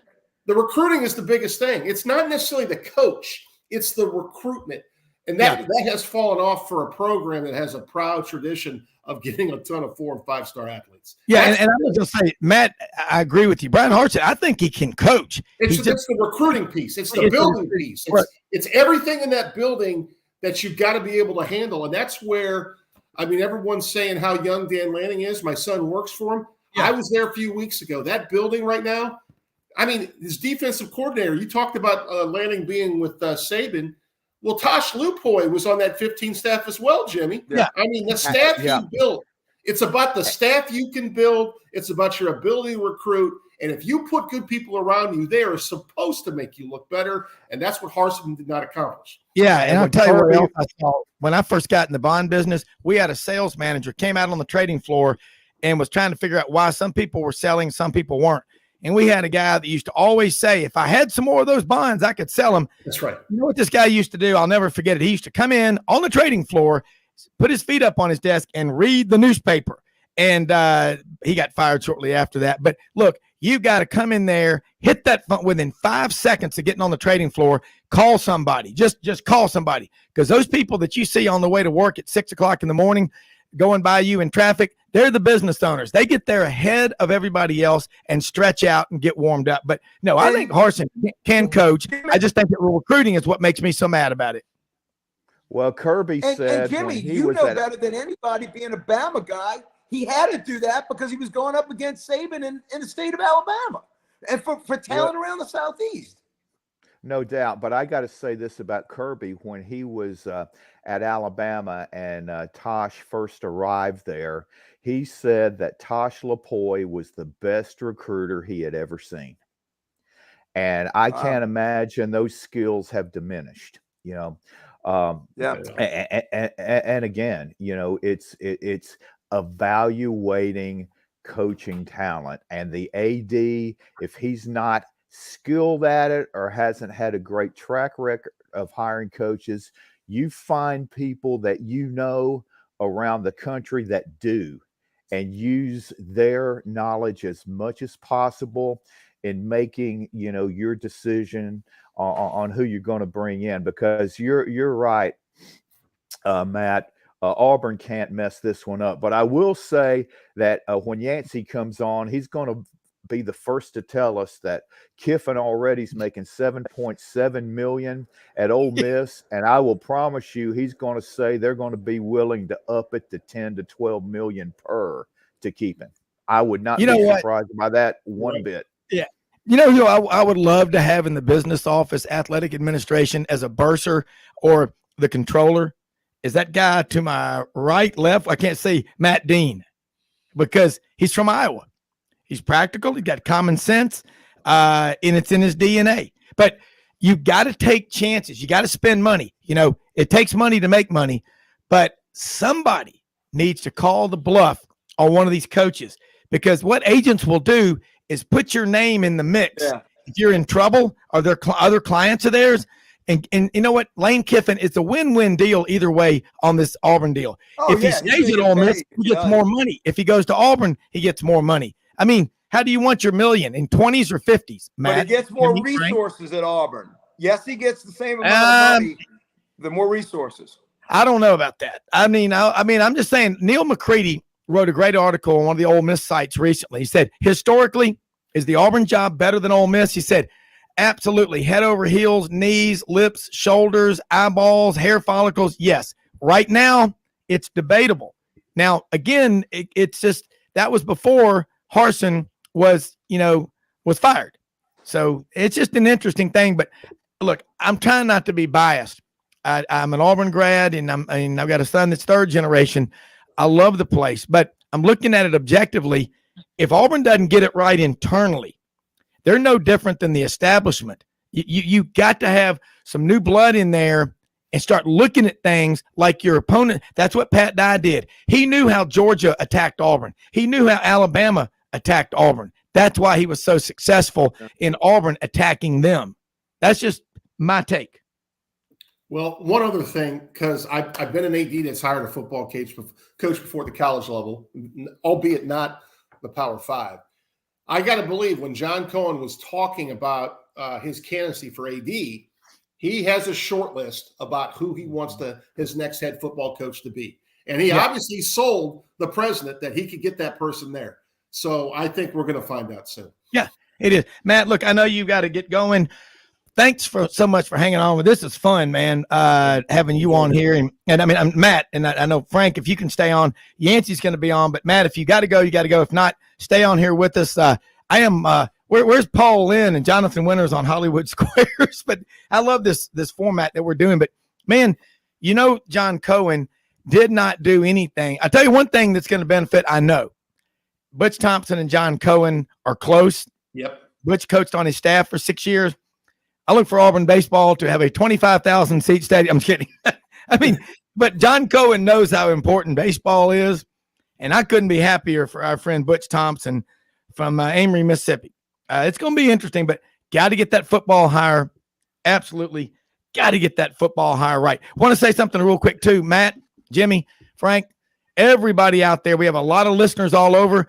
The recruiting is the biggest thing. It's not necessarily the coach; it's the recruitment, and that has fallen off for a program that has a proud tradition of getting a ton of 4- and 5-star athletes. Yeah, and I was going to say, Matt, I agree with you. Brian Hartson, I think he can coach. It's the recruiting piece. It's the building piece. It's everything in that building that you've got to be able to handle. And that's where, I mean, everyone's saying how young Dan Lanning is. My son works for him. Yeah. I was there a few weeks ago. That building right now, I mean, his defensive coordinator, you talked about Lanning being with Saban. Well, Tosh Lupoy was on that 15 staff as well, Jimmy. Yeah. I mean, the staff you built, it's about the staff you can build. It's about your ability to recruit. And if you put good people around you, they are supposed to make you look better. And that's what Harsin did not accomplish. Yeah, and I'll tell you what else I saw. When I first got in the bond business, we had a sales manager came out on the trading floor and was trying to figure out why some people were selling, some people weren't. And we had a guy that used to always say, if I had some more of those bonds, I could sell them. That's right. You know what this guy used to do? I'll never forget it. He used to come in on the trading floor, put his feet up on his desk, and read the newspaper. And he got fired shortly after that. But look, you got to come in there, hit that phone within 5 seconds of getting on the trading floor, call somebody. Just call somebody. Because those people that you see on the way to work at 6 o'clock in the morning, going by you in traffic, they're the business owners. They get there ahead of everybody else and stretch out and get warmed up. But no, I think Harsin can coach. I just think that recruiting is what makes me so mad about it. Well, Kirby said, and Jimmy, you know better than anybody, being a Bama guy, he had to do that because he was going up against Saban in the state of Alabama and for talent around the Southeast. No doubt. But I got to say this about Kirby. When he was at Alabama and Tosh first arrived there, he said that Tosh Lupoy was the best recruiter he had ever seen. And I can't imagine those skills have diminished, you know. And again, you know, it's evaluating coaching talent, and the AD, if he's not skilled at it or hasn't had a great track record of hiring coaches, you find people that you know around the country that do, and use their knowledge as much as possible in making, you know, your decision on who you're going to bring in. Because you're right, Matt. Auburn can't mess this one up. But I will say that when Yancy comes on, he's going to be the first to tell us that Kiffin already is making $7.7 million at Ole Miss, and I will promise you, he's going to say they're going to be willing to up it to 10 to 12 million per to keep him. I would not be surprised by that one bit. Yeah. You know who I would love to have in the business office, athletic administration, as a bursar or the controller? Is that guy to my right, left? I can't see, Matt Dean, because he's from Iowa. He's practical. He's got common sense, and it's in his DNA. But you got to take chances. You got to spend money. You know, it takes money to make money, but somebody needs to call the bluff on one of these coaches, because what agents will do is put your name in the mix. Yeah. If you're in trouble, or there other clients of theirs. And you know what? Lane Kiffin, it's a win-win deal either way on this Auburn deal. If he stays at Ole Miss, he gets more money. If he goes to Auburn, he gets more money. I mean, how do you want your million, in 20s or 50s, Matt? But he gets more resources at Auburn. Yes, he gets the same amount of money, the more resources. I don't know about that. I mean, I'm just saying, Neil McCready wrote a great article on one of the Ole Miss sites recently. He said, historically, is the Auburn job better than Ole Miss? He said, absolutely. Head over heels, knees, lips, shoulders, eyeballs, hair follicles. Yes. Right now, it's debatable. Now, again, it's just, that was before Harsin was fired. So it's just an interesting thing. But look, I'm trying not to be biased. I'm an Auburn grad, and I've got a son that's third generation. I love the place, but I'm looking at it objectively. If Auburn doesn't get it right internally, they're no different than the establishment. You got to have some new blood in there and start looking at things like your opponent. That's what Pat Dye did. He knew how Georgia attacked Auburn. He knew how Alabama attacked Auburn. That's why he was so successful in Auburn attacking them. That's just my take. Well, one other thing, because I've been an AD that's hired a football coach before at the college level, albeit not the Power Five. I got to believe when John Cohen was talking about his candidacy for AD, he has a short list about who he wants his next head football coach to be. And he obviously sold the president that he could get that person there. So I think we're going to find out soon. Yeah, it is. Matt, look, I know you've got to get going. Thanks so much for hanging on with this. Is fun, man, having you on here. And I mean, I'm Matt, and I know, Frank, if you can stay on, Yancy's going to be on. But, Matt, if you got to go, you got to go. If not, stay on here with us. I am where's Paul Lynn and Jonathan Winters on Hollywood Squares? But I love this format that we're doing. But, man, John Cohen did not do anything. I tell you one thing that's going to benefit, I know. Butch Thompson and John Cohen are close. Yep. Butch coached on his staff for 6 years. I look for Auburn baseball to have a 25,000 seat stadium. I'm kidding. I mean, but John Cohen knows how important baseball is. And I couldn't be happier for our friend Butch Thompson from Amory, Mississippi. It's going to be interesting, but got to get that football hire. Absolutely got to get that football hire right. Want to say something real quick too, Matt, Jimmy, Frank, everybody out there. We have a lot of listeners all over.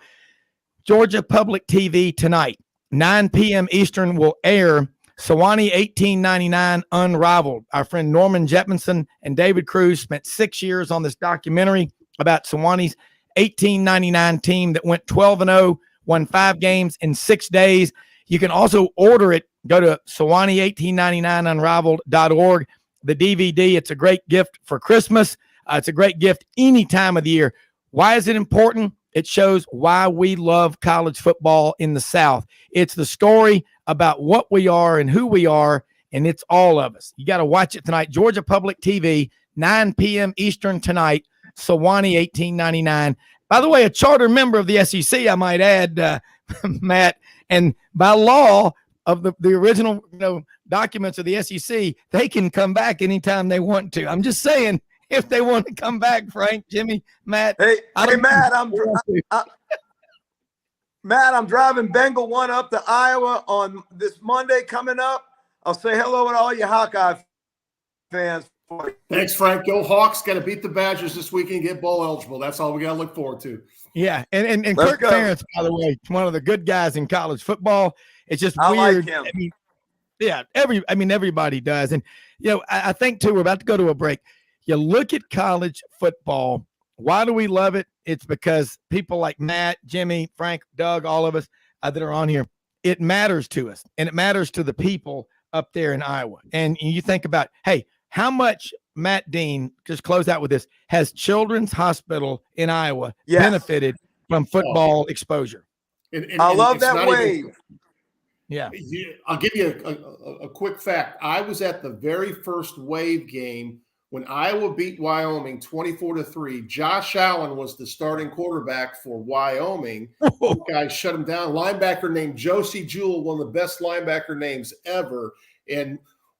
Georgia Public TV tonight, 9 p.m. Eastern will air Sewanee 1899 Unrivaled. Our friend Norman Jetmanson and David Cruz spent 6 years on this documentary about Sewanee's 1899 team that went 12-0, won 5 games in 6 days. You can also order it. Go to Sewanee1899unrivaled.org. The DVD, it's a great gift for Christmas. It's a great gift any time of the year. Why is it important? It shows why we love college football in the South. It's the story about what we are and who we are, and it's all of us. You got to watch it tonight. Georgia Public TV, 9 p.m. Eastern tonight, Sewanee 1899. By the way, a charter member of the SEC, I might add, Matt, and by law of the original documents of the SEC, they can come back anytime they want to. I'm just saying, if they want to come back, Frank, Jimmy, Matt. Hey, Matt, I'm driving Bengal 1 up to Iowa on this Monday coming up. I'll say hello to all you Hawkeye fans. Thanks, Frank. Go Hawks. Got to beat the Badgers this weekend, get bowl eligible. That's all we got to look forward to. Yeah, and Kirk Ferentz, by the way, one of the good guys in college football. It's just weird. Like him. Everybody does. And, I think, too, we're about to go to a break. You look at college football. Why do we love it? It's because people like Matt, Jimmy, Frank, Doug, all of us that are on here, it matters to us, and it matters to the people up there in Iowa. And you think about, hey, how much, Matt Dean, just close out with this, has Children's Hospital in Iowa benefited from football exposure? I love that wave. Yeah. I'll give you a quick fact. I was at the very first wave game when Iowa beat Wyoming 24-3. Josh Allen was the starting quarterback for Wyoming. The guy shut him down. Linebacker named Josie Jewell, one of the best linebacker names ever. And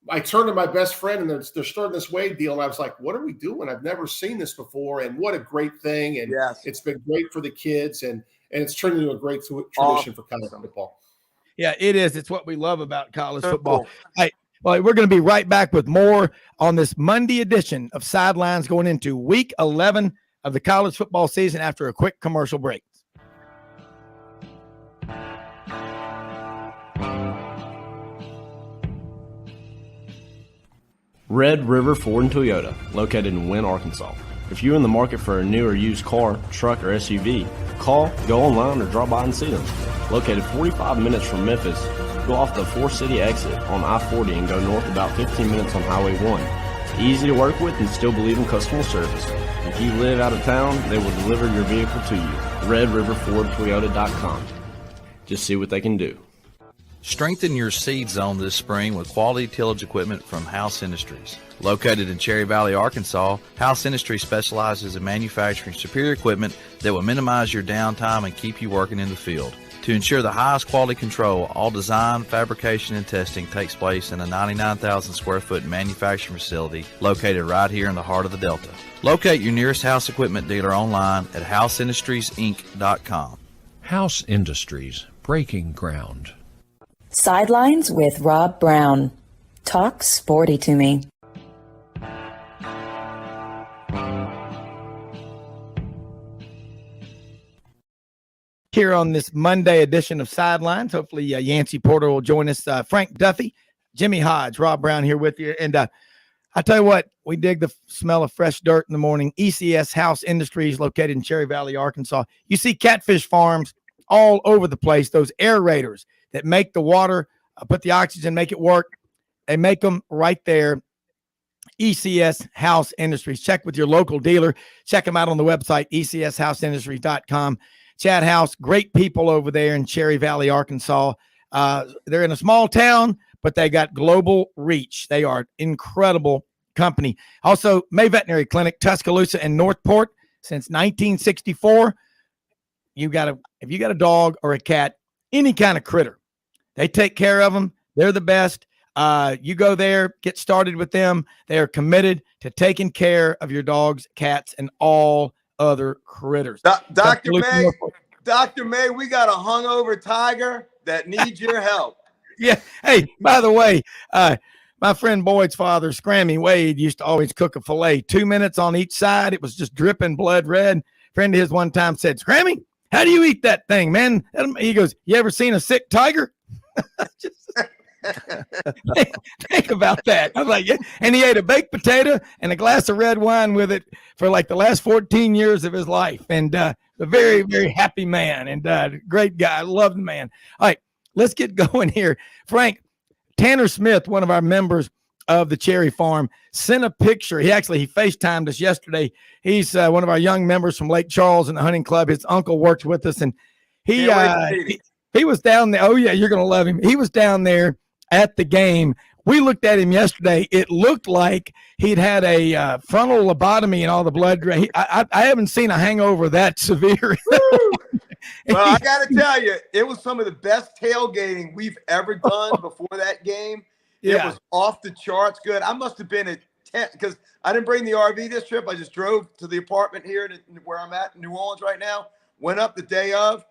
I turned to my best friend, and they're starting this wave deal. And I was like, what are we doing? I've never seen this before. And what a great thing. And it's been great for the kids. And it's turned into a great tradition for college football. Yeah, it is. It's what we love about college football. Cool. Hey, well, we're going to be right back with more on this Monday edition of Sidelines going into week 11 of the college football season after a quick commercial break. Red River Ford and Toyota, located in Wynne, Arkansas. If you're in the market for a new or used car, truck, or SUV, call, go online, or drop by and see them. Located 45 minutes from Memphis, go off the 4-city exit on I-40 and go north about 15 minutes on Highway 1. Easy to work with and still believe in customer service. If you live out of town, they will deliver your vehicle to you. RedRiverFordToyota.com. Just see what they can do. Strengthen your seed zone this spring with quality tillage equipment from House Industries. Located in Cherry Valley, Arkansas, House Industries specializes in manufacturing superior equipment that will minimize your downtime and keep you working in the field. To ensure the highest quality control, all design, fabrication, and testing takes place in a 99,000 square foot manufacturing facility located right here in the heart of the Delta. Locate your nearest House equipment dealer online at houseindustriesinc.com. House Industries, breaking ground. Sidelines with Rob Browne. Talk sporty to me. here on this Monday edition of Sidelines. Hopefully, Yancy Porter will join us. Frank Duffy, Jimmy Hodge, Rob Browne here with you. And I tell you what, we dig the smell of fresh dirt in the morning. ECS House Industries, located in Cherry Valley, Arkansas. You see catfish farms all over the place. Those aerators that make the water, put the oxygen, make it work. They make them right there. ECS House Industries. Check with your local dealer. Check them out on the website, ecsHouseIndustries.com. Chad House, great people over there in Cherry Valley, Arkansas. They're in a small town, but they got global reach. They are incredible company. Also, May Veterinary Clinic, Tuscaloosa and Northport since 1964. If you got a dog or a cat, any kind of critter, they take care of them. They're the best. You go there, get started with them. They are committed to taking care of your dogs, cats, and all other critters. Dr. May, we got a hungover tiger that needs your help. Yeah. Hey, by the way, my friend Boyd's father, Scrammy Wade, used to always cook a filet, 2 minutes on each side. It was just dripping blood red. A friend of his one time said, Scrammy, how do you eat that thing, man? He goes, you ever seen a sick tiger? Think about that. I was like, yeah. And he ate a baked potato and a glass of red wine with it for like the last 14 years of his life. And a very, very happy man and great guy. I love the man. All right, let's get going here. Frank, Tanner Smith, one of our members of the Cherry Farm, sent a picture. He FaceTimed us yesterday. He's one of our young members from Lake Charles in the hunting club. His uncle works with us, and he was down there. Oh, yeah, you're going to love him. He was down there at the game. We looked at him yesterday. It looked like he'd had a frontal lobotomy and all the blood. I haven't seen a hangover that severe. Well, I got to tell you, it was some of the best tailgating we've ever done before that game. It was off the charts good. I must have been at 10 because I didn't bring the RV this trip. I just drove to the apartment here where I'm at in New Orleans right now. Went up the day of.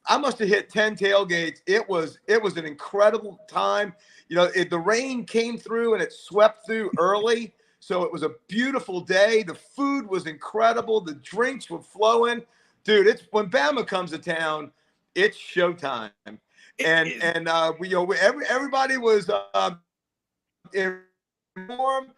I must have hit 10 tailgates. It was an incredible time. You know, the rain came through and it swept through early. So it was a beautiful day. The food was incredible. The drinks were flowing. Dude, it's when Bama comes to town, it's showtime. And everybody was informed,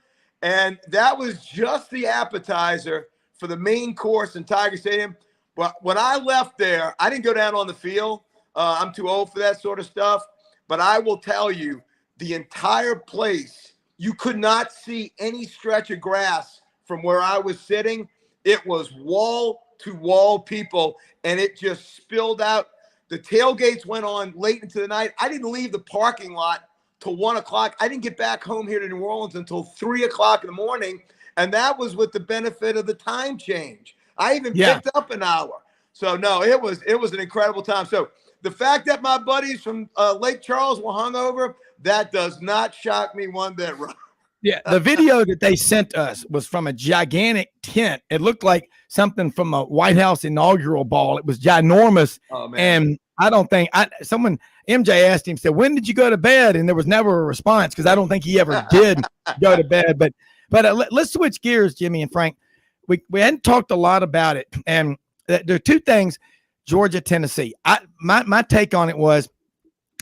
and that was just the appetizer for the main course in Tiger Stadium. But when I left there, I didn't go down on the field. I'm too old for that sort of stuff. But I will tell you, the entire place, you could not see any stretch of grass from where I was sitting. It was wall-to-wall people, and it just spilled out. The tailgates went on late into the night. I didn't leave the parking lot till 1 o'clock. I didn't get back home here to New Orleans until 3 o'clock in the morning, and that was with the benefit of the time change. I even picked up an hour. So, no, it was an incredible time. So, the fact that my buddies from Lake Charles were hungover, that does not shock me one bit, Rob. Yeah, the video that they sent us was from a gigantic tent. It looked like something from a White House inaugural ball. It was ginormous. Oh, man. And I don't think MJ asked him, said, when did you go to bed? And there was never a response because I don't think he ever did go to bed. But let's switch gears, Jimmy and Frank. We hadn't talked a lot about it. And there are two things, Georgia, Tennessee. My take on it was,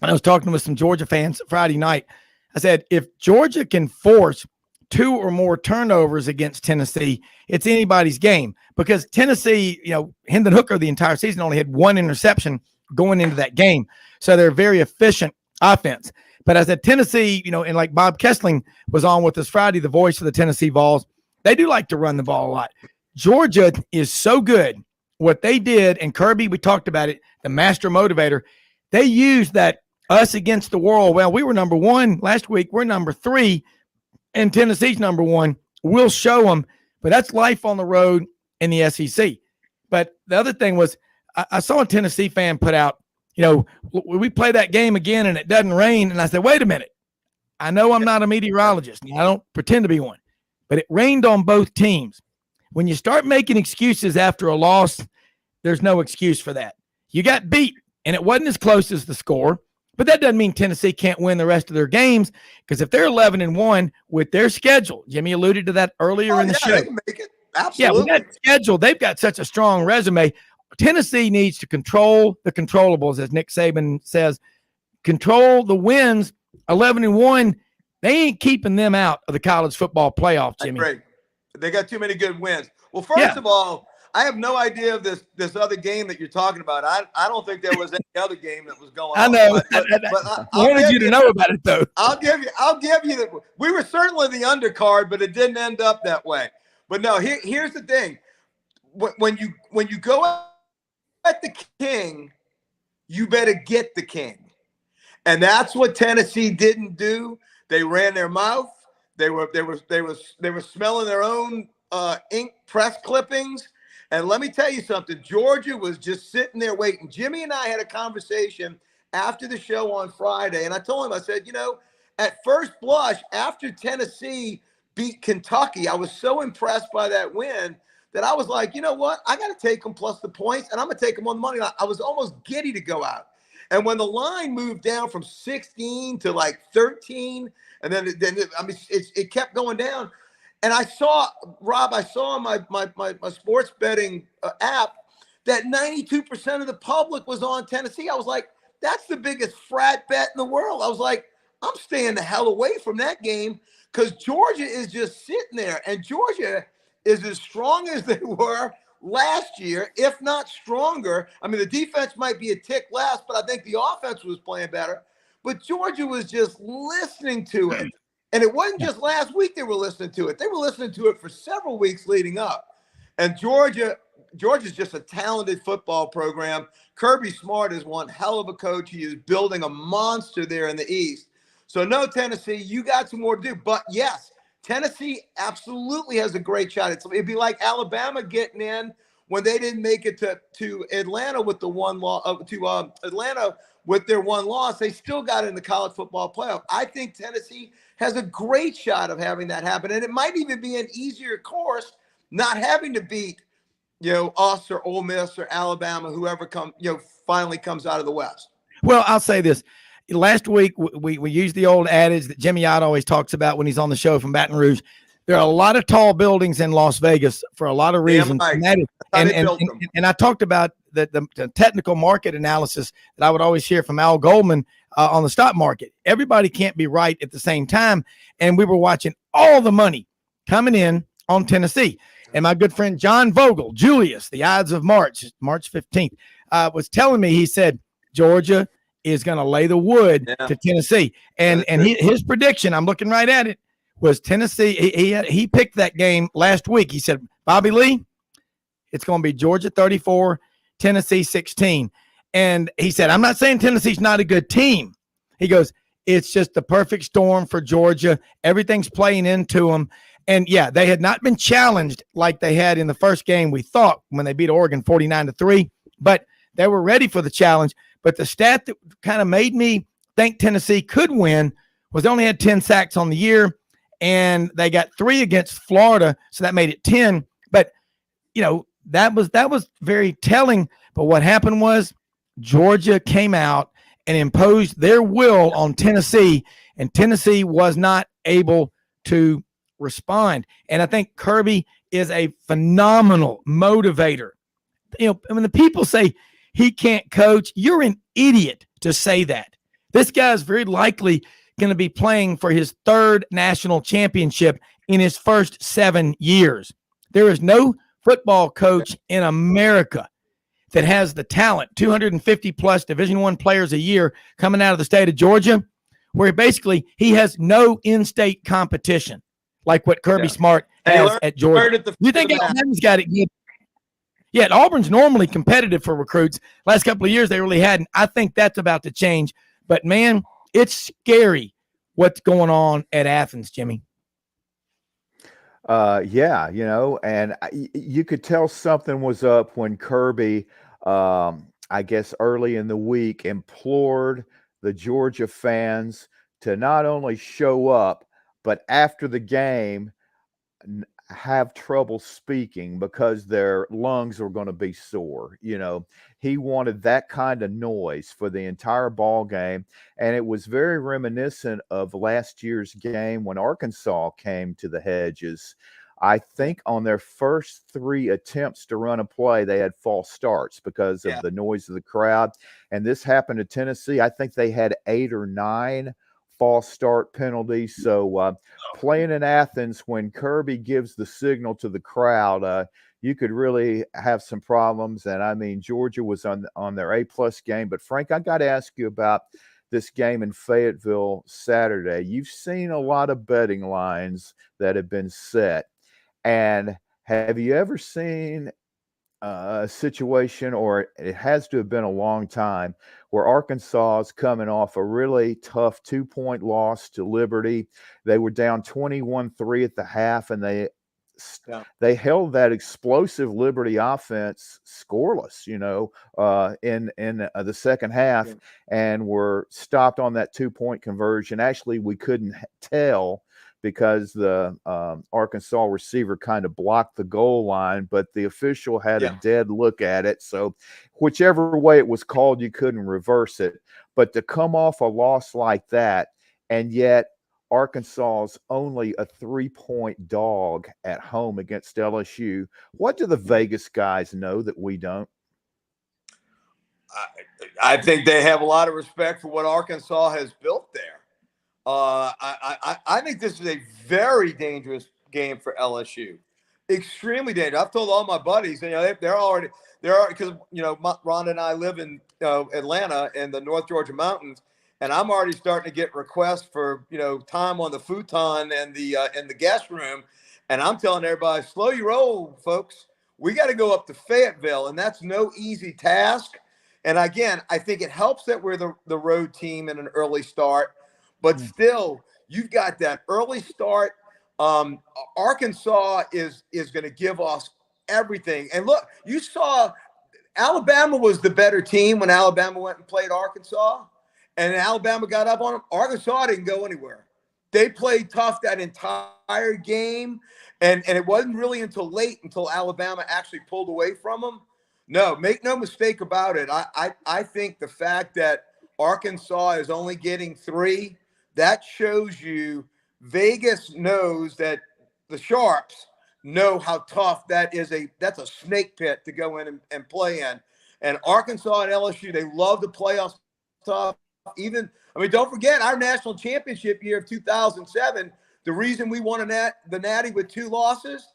I was talking with some Georgia fans Friday night. I said, if Georgia can force 2 or more turnovers against Tennessee, it's anybody's game because Tennessee, Hendon Hooker the entire season only had 1 interception going into that game. So they're very efficient offense. But I said, Tennessee, and like Bob Kessling was on with us Friday, the voice of the Tennessee Vols, they do like to run the ball a lot. Georgia is so good. What they did, and Kirby, we talked about it, the master motivator, they used that us against the world. Well, we were number 1 last week. We're number 3, and Tennessee's number 1. We'll show them, but that's life on the road in the SEC. But the other thing was, I saw a Tennessee fan put out, we play that game again and it doesn't rain. And I said, wait a minute. I know I'm not a meteorologist. I don't pretend to be one, but it rained on both teams. When you start making excuses after a loss, there's no excuse for that. You got beat, and it wasn't as close as the score. But that doesn't mean Tennessee can't win the rest of their games, because if they're 11-1 with their schedule, Jimmy alluded to that earlier in the show. They can make it. Absolutely. Yeah, with that schedule, they've got such a strong resume. Tennessee needs to control the controllables, as Nick Saban says, control the wins. 11-1, they ain't keeping them out of the college football playoff, Jimmy. Great. They got too many good wins. Well, first of all, I have no idea of this other game that you're talking about. I don't think there was any other game that was going on. I know. But I wanted you to know about it, though. I'll give you that. We were certainly the undercard, but it didn't end up that way. But no, here's the thing. When you go at the king, you better get the king. And that's what Tennessee didn't do. They ran their mouth. They were smelling their own ink press clippings. And let me tell you something. Georgia was just sitting there waiting. Jimmy and I had a conversation after the show on Friday, and I told him, I said, at first blush, after Tennessee beat Kentucky, I was so impressed by that win that I was like, you know what? I got to take them plus the points, and I'm going to take them on the money line. I was almost giddy to go out. And when the line moved down from 16 to like 13, and then it kept going down. And I saw, Rob, on my sports betting app that 92% of the public was on Tennessee. I was like, that's the biggest frat bet in the world. I was like, I'm staying the hell away from that game because Georgia is just sitting there. And Georgia is as strong as they were last year, if not stronger. I mean, the defense might be a tick less, but I think the offense was playing better. But Georgia was just listening to it. And it wasn't just last week they were listening to it. They were listening to it for several weeks leading up. And Georgia's just a talented football program. Kirby Smart is one hell of a coach. He is building a monster there in the East. So no, Tennessee, you got some more to do. But yes, Tennessee absolutely has a great shot. It'd be like Alabama getting in when they didn't make it to Atlanta with the one loss, Atlanta with their one loss. They still got in the college football playoff. I think Tennessee has a great shot of having that happen. And it might even be an easier course not having to beat, us or Ole Miss or Alabama, whoever finally comes out of the West. Well, I'll say this. Last week, we used the old adage that Jimmy Ott always talks about when he's on the show from Baton Rouge. There are a lot of tall buildings in Las Vegas for a lot of reasons. Right. And I talked about the technical market analysis that I would always hear from Al Goldman on the stock market. Everybody can't be right at the same time. And we were watching all the money coming in on Tennessee. And my good friend John Vogel, Julius, the odds of March 15th, was telling me, he said, Georgia is going to lay the wood to Tennessee. And his prediction, I'm looking right at it, was Tennessee. He picked that game last week. He said, Bobby Lee, it's going to be Georgia 34, Tennessee 16. And he said, I'm not saying Tennessee's not a good team. He goes, it's just the perfect storm for Georgia. Everything's playing into them. And yeah, they had not been challenged like they had in the first game, we thought, when they beat Oregon 49-3, but they were ready for the challenge. But the stat that kind of made me think Tennessee could win was they only had 10 sacks on the year, and they got 3 against Florida, so that made it 10. But, that was very telling. But what happened was Georgia came out and imposed their will on Tennessee, and Tennessee was not able to respond. And I think Kirby is a phenomenal motivator. When the people say he can't coach, you're an idiot to say that. This guy's very likely going to be playing for his 3rd national championship in his first 7 years. There is no football coach in America that has the talent, 250 plus Division I players a year coming out of the state of Georgia, where basically he has no in-state competition like what Kirby Smart has at Georgia. You think Alabama's got it good? Yeah, Auburn's normally competitive for recruits. Last couple of years, they really hadn't. I think that's about to change. But, man, it's scary what's going on at Athens, Jimmy. And you could tell something was up when Kirby, I guess early in the week, implored the Georgia fans to not only show up, but after the game, have trouble speaking because their lungs were going to be sore. He wanted that kind of noise for the entire ball game. And it was very reminiscent of last year's game when Arkansas came to the Hedges. I think on their first 3 attempts to run a play, they had false starts because of the noise of the crowd. And this happened to Tennessee. I think they had 8 or 9 false start penalties. So playing in Athens, when Kirby gives the signal to the crowd, you could really have some problems. And I mean, Georgia was on their A-plus game. But Frank, I got to ask you about this game in Fayetteville Saturday. You've seen a lot of betting lines that have been set. And have you ever seen a situation, or it has to have been a long time, where Arkansas is coming off a really tough 2-point loss to Liberty? They were down 21-3 at the half, and they held that explosive Liberty offense scoreless, in the second half, and were stopped on that 2-point conversion. Actually, we couldn't tell because the Arkansas receiver kind of blocked the goal line, but the official had a dead look at it. So whichever way it was called, you couldn't reverse it. But to come off a loss like that, and yet Arkansas's only a 3-point dog at home against LSU, what do the Vegas guys know that we don't? I think they have a lot of respect for what Arkansas has built there. I think this is a very dangerous game for LSU. Extremely dangerous. I've told all my buddies, they're because Ron and I live in Atlanta in the North Georgia mountains, and I'm already starting to get requests for time on the futon and the guest room, and I'm telling everybody, slow your roll, folks. We got to go up to Fayetteville, and that's no easy task. And again, I think it helps that we're the road team in an early start. But still, you've got that early start. Arkansas is going to give us everything. And look, you saw Alabama was the better team when Alabama went and played Arkansas. And Alabama got up on them. Arkansas didn't go anywhere. They played tough that entire game. And it wasn't really until Alabama actually pulled away from them. No, make no mistake about it. I think the fact that Arkansas is only getting 3, that shows you Vegas knows that the Sharps know how tough that is. That's a snake pit to go in and play in. And Arkansas and LSU, they love the playoffs tough. Don't forget our national championship year of 2007. The reason we won the Natty with 2 losses,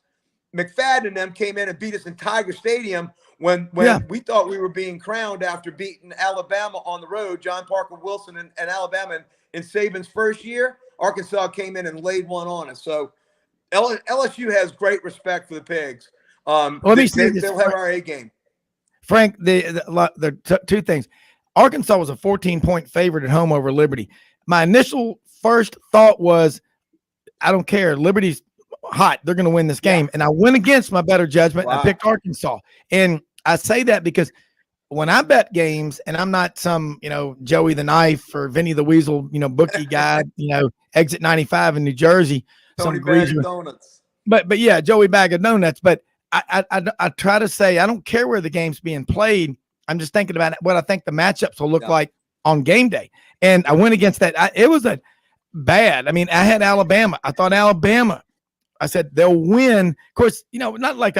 McFadden and them came in and beat us in Tiger Stadium when we thought we were being crowned after beating Alabama on the road, John Parker Wilson and Alabama in Saban's first year. Arkansas came in and laid one on us. So LSU has great respect for the Pigs. Let me see this. They'll have our A game. Frank, the 2 things. Arkansas was a 14-point favorite at home over Liberty. My initial first thought was, I don't care. Liberty's hot. They're going to win this game. And I went against my better judgment. And I picked Arkansas. And I say that because when I bet games, and I'm not some, Joey the Knife or Vinny the Weasel, bookie guy, exit 95 in New Jersey. Tony Bag of Donuts. But yeah, Joey Bag of Donuts. But I try to say, I don't care where the game's being played. I'm just thinking about what I think the matchups will look like on game day. And I went against that. It was a bad. I had Alabama. I thought Alabama. I said they'll win. Of course, not like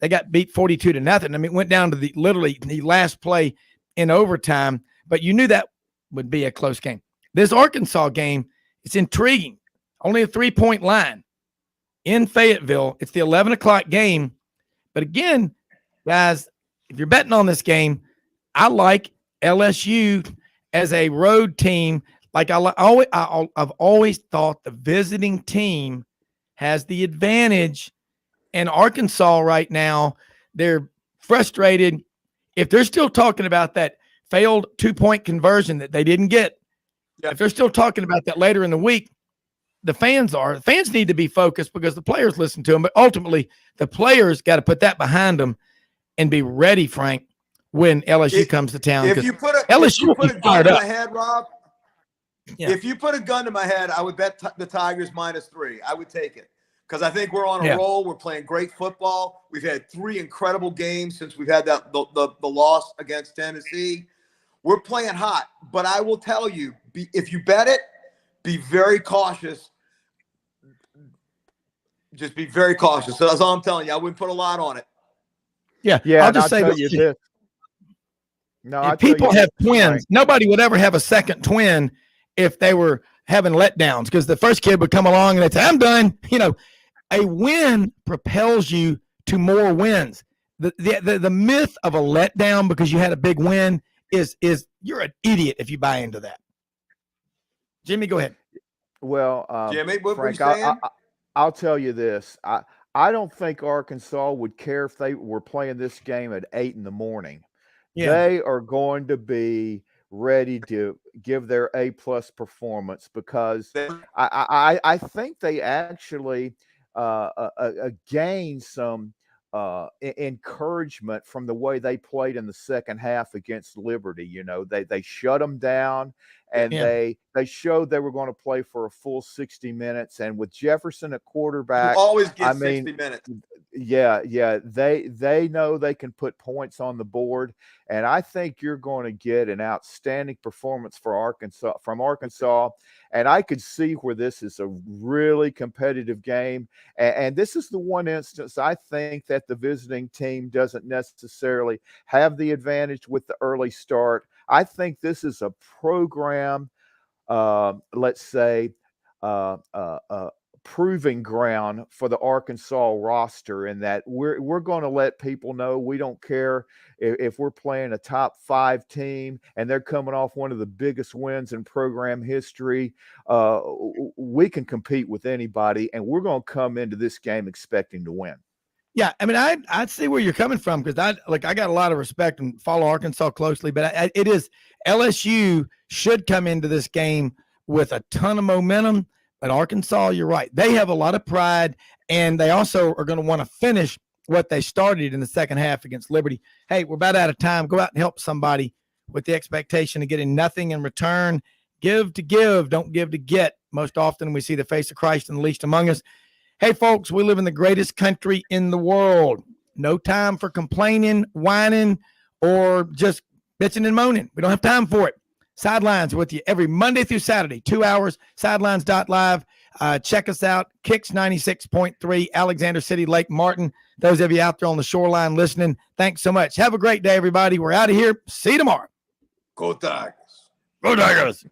they got beat 42-0. It went down to literally the last play in overtime, but you knew that would be a close game. This Arkansas game, it's intriguing. Only a 3-point line in Fayetteville. It's the 11 o'clock game. But again, guys, if you're betting on this game, I like LSU as a road team. Like I've always thought the visiting team has the advantage. And Arkansas right now, they're frustrated. If they're still talking about that failed 2-point conversion that they didn't get, if they're still talking about that later in the week, the fans need to be focused because the players listen to them. But ultimately, the players got to put that behind them and be ready, Frank, when LSU comes to town. If you put a gun to my head, Rob, if you put a gun to my head, I would bet the Tigers -3. I would take it because I think we're on a roll. We're playing great football. We've had 3 incredible games since we've had the loss against Tennessee. We're playing hot, but I will tell you, if you bet it, be very cautious. just be very cautious. So that's all I'm telling you. I wouldn't put a lot on it. Yeah. Yeah, I'll and just I'll say tell this. you this. No, If I tell people you have this, twins, Frank. nobody would ever have a second twin if they were having letdowns, because the first kid would come along and they'd say, I'm done. A win propels you to more wins. The myth of a letdown because you had a big win is you're an idiot if you buy into that. Jimmy, go ahead. Jimmy, what were you Frank, saying? I'll tell you this. I don't think Arkansas would care if they were playing this game at 8 a.m. Yeah. They are going to be ready to give their A+ performance because I think they actually gained some encouragement from the way they played in the second half against Liberty. They shut them down, and they showed they were going to play for a full 60 minutes. And with Jefferson at quarterback, You always get 60 minutes. Yeah. They know they can put points on the board, and I think you're going to get an outstanding performance from Arkansas. And I could see where this is a really competitive game. And this is the one instance I think that the visiting team doesn't necessarily have the advantage with the early start. I think this is a program, let's say, proving ground for the Arkansas roster, in that we're going to let people know we don't care if we're playing a top 5 team and they're coming off one of the biggest wins in program history. We can compete with anybody, and we're going to come into this game expecting to win. Yeah, I mean, I'd see where you're coming from, because I got a lot of respect and follow Arkansas closely, but it is LSU should come into this game with a ton of momentum. But Arkansas, you're right. They have a lot of pride, and they also are going to want to finish what they started in the second half against Liberty. Hey, we're about out of time. Go out and help somebody with the expectation of getting nothing in return. Give to give, don't give to get. Most often we see the face of Christ in the least among us. Hey, folks, we live in the greatest country in the world. No time for complaining, whining, or just bitching and moaning. We don't have time for it. Sidelines with you every Monday through Saturday, 2 hours, sidelines.live. Check us out, Kicks 96.3, Alexander City, Lake Martin. Those of you out there on the shoreline listening, thanks so much. Have a great day, everybody. We're out of here. See you tomorrow. Go Tigers. Go Tigers.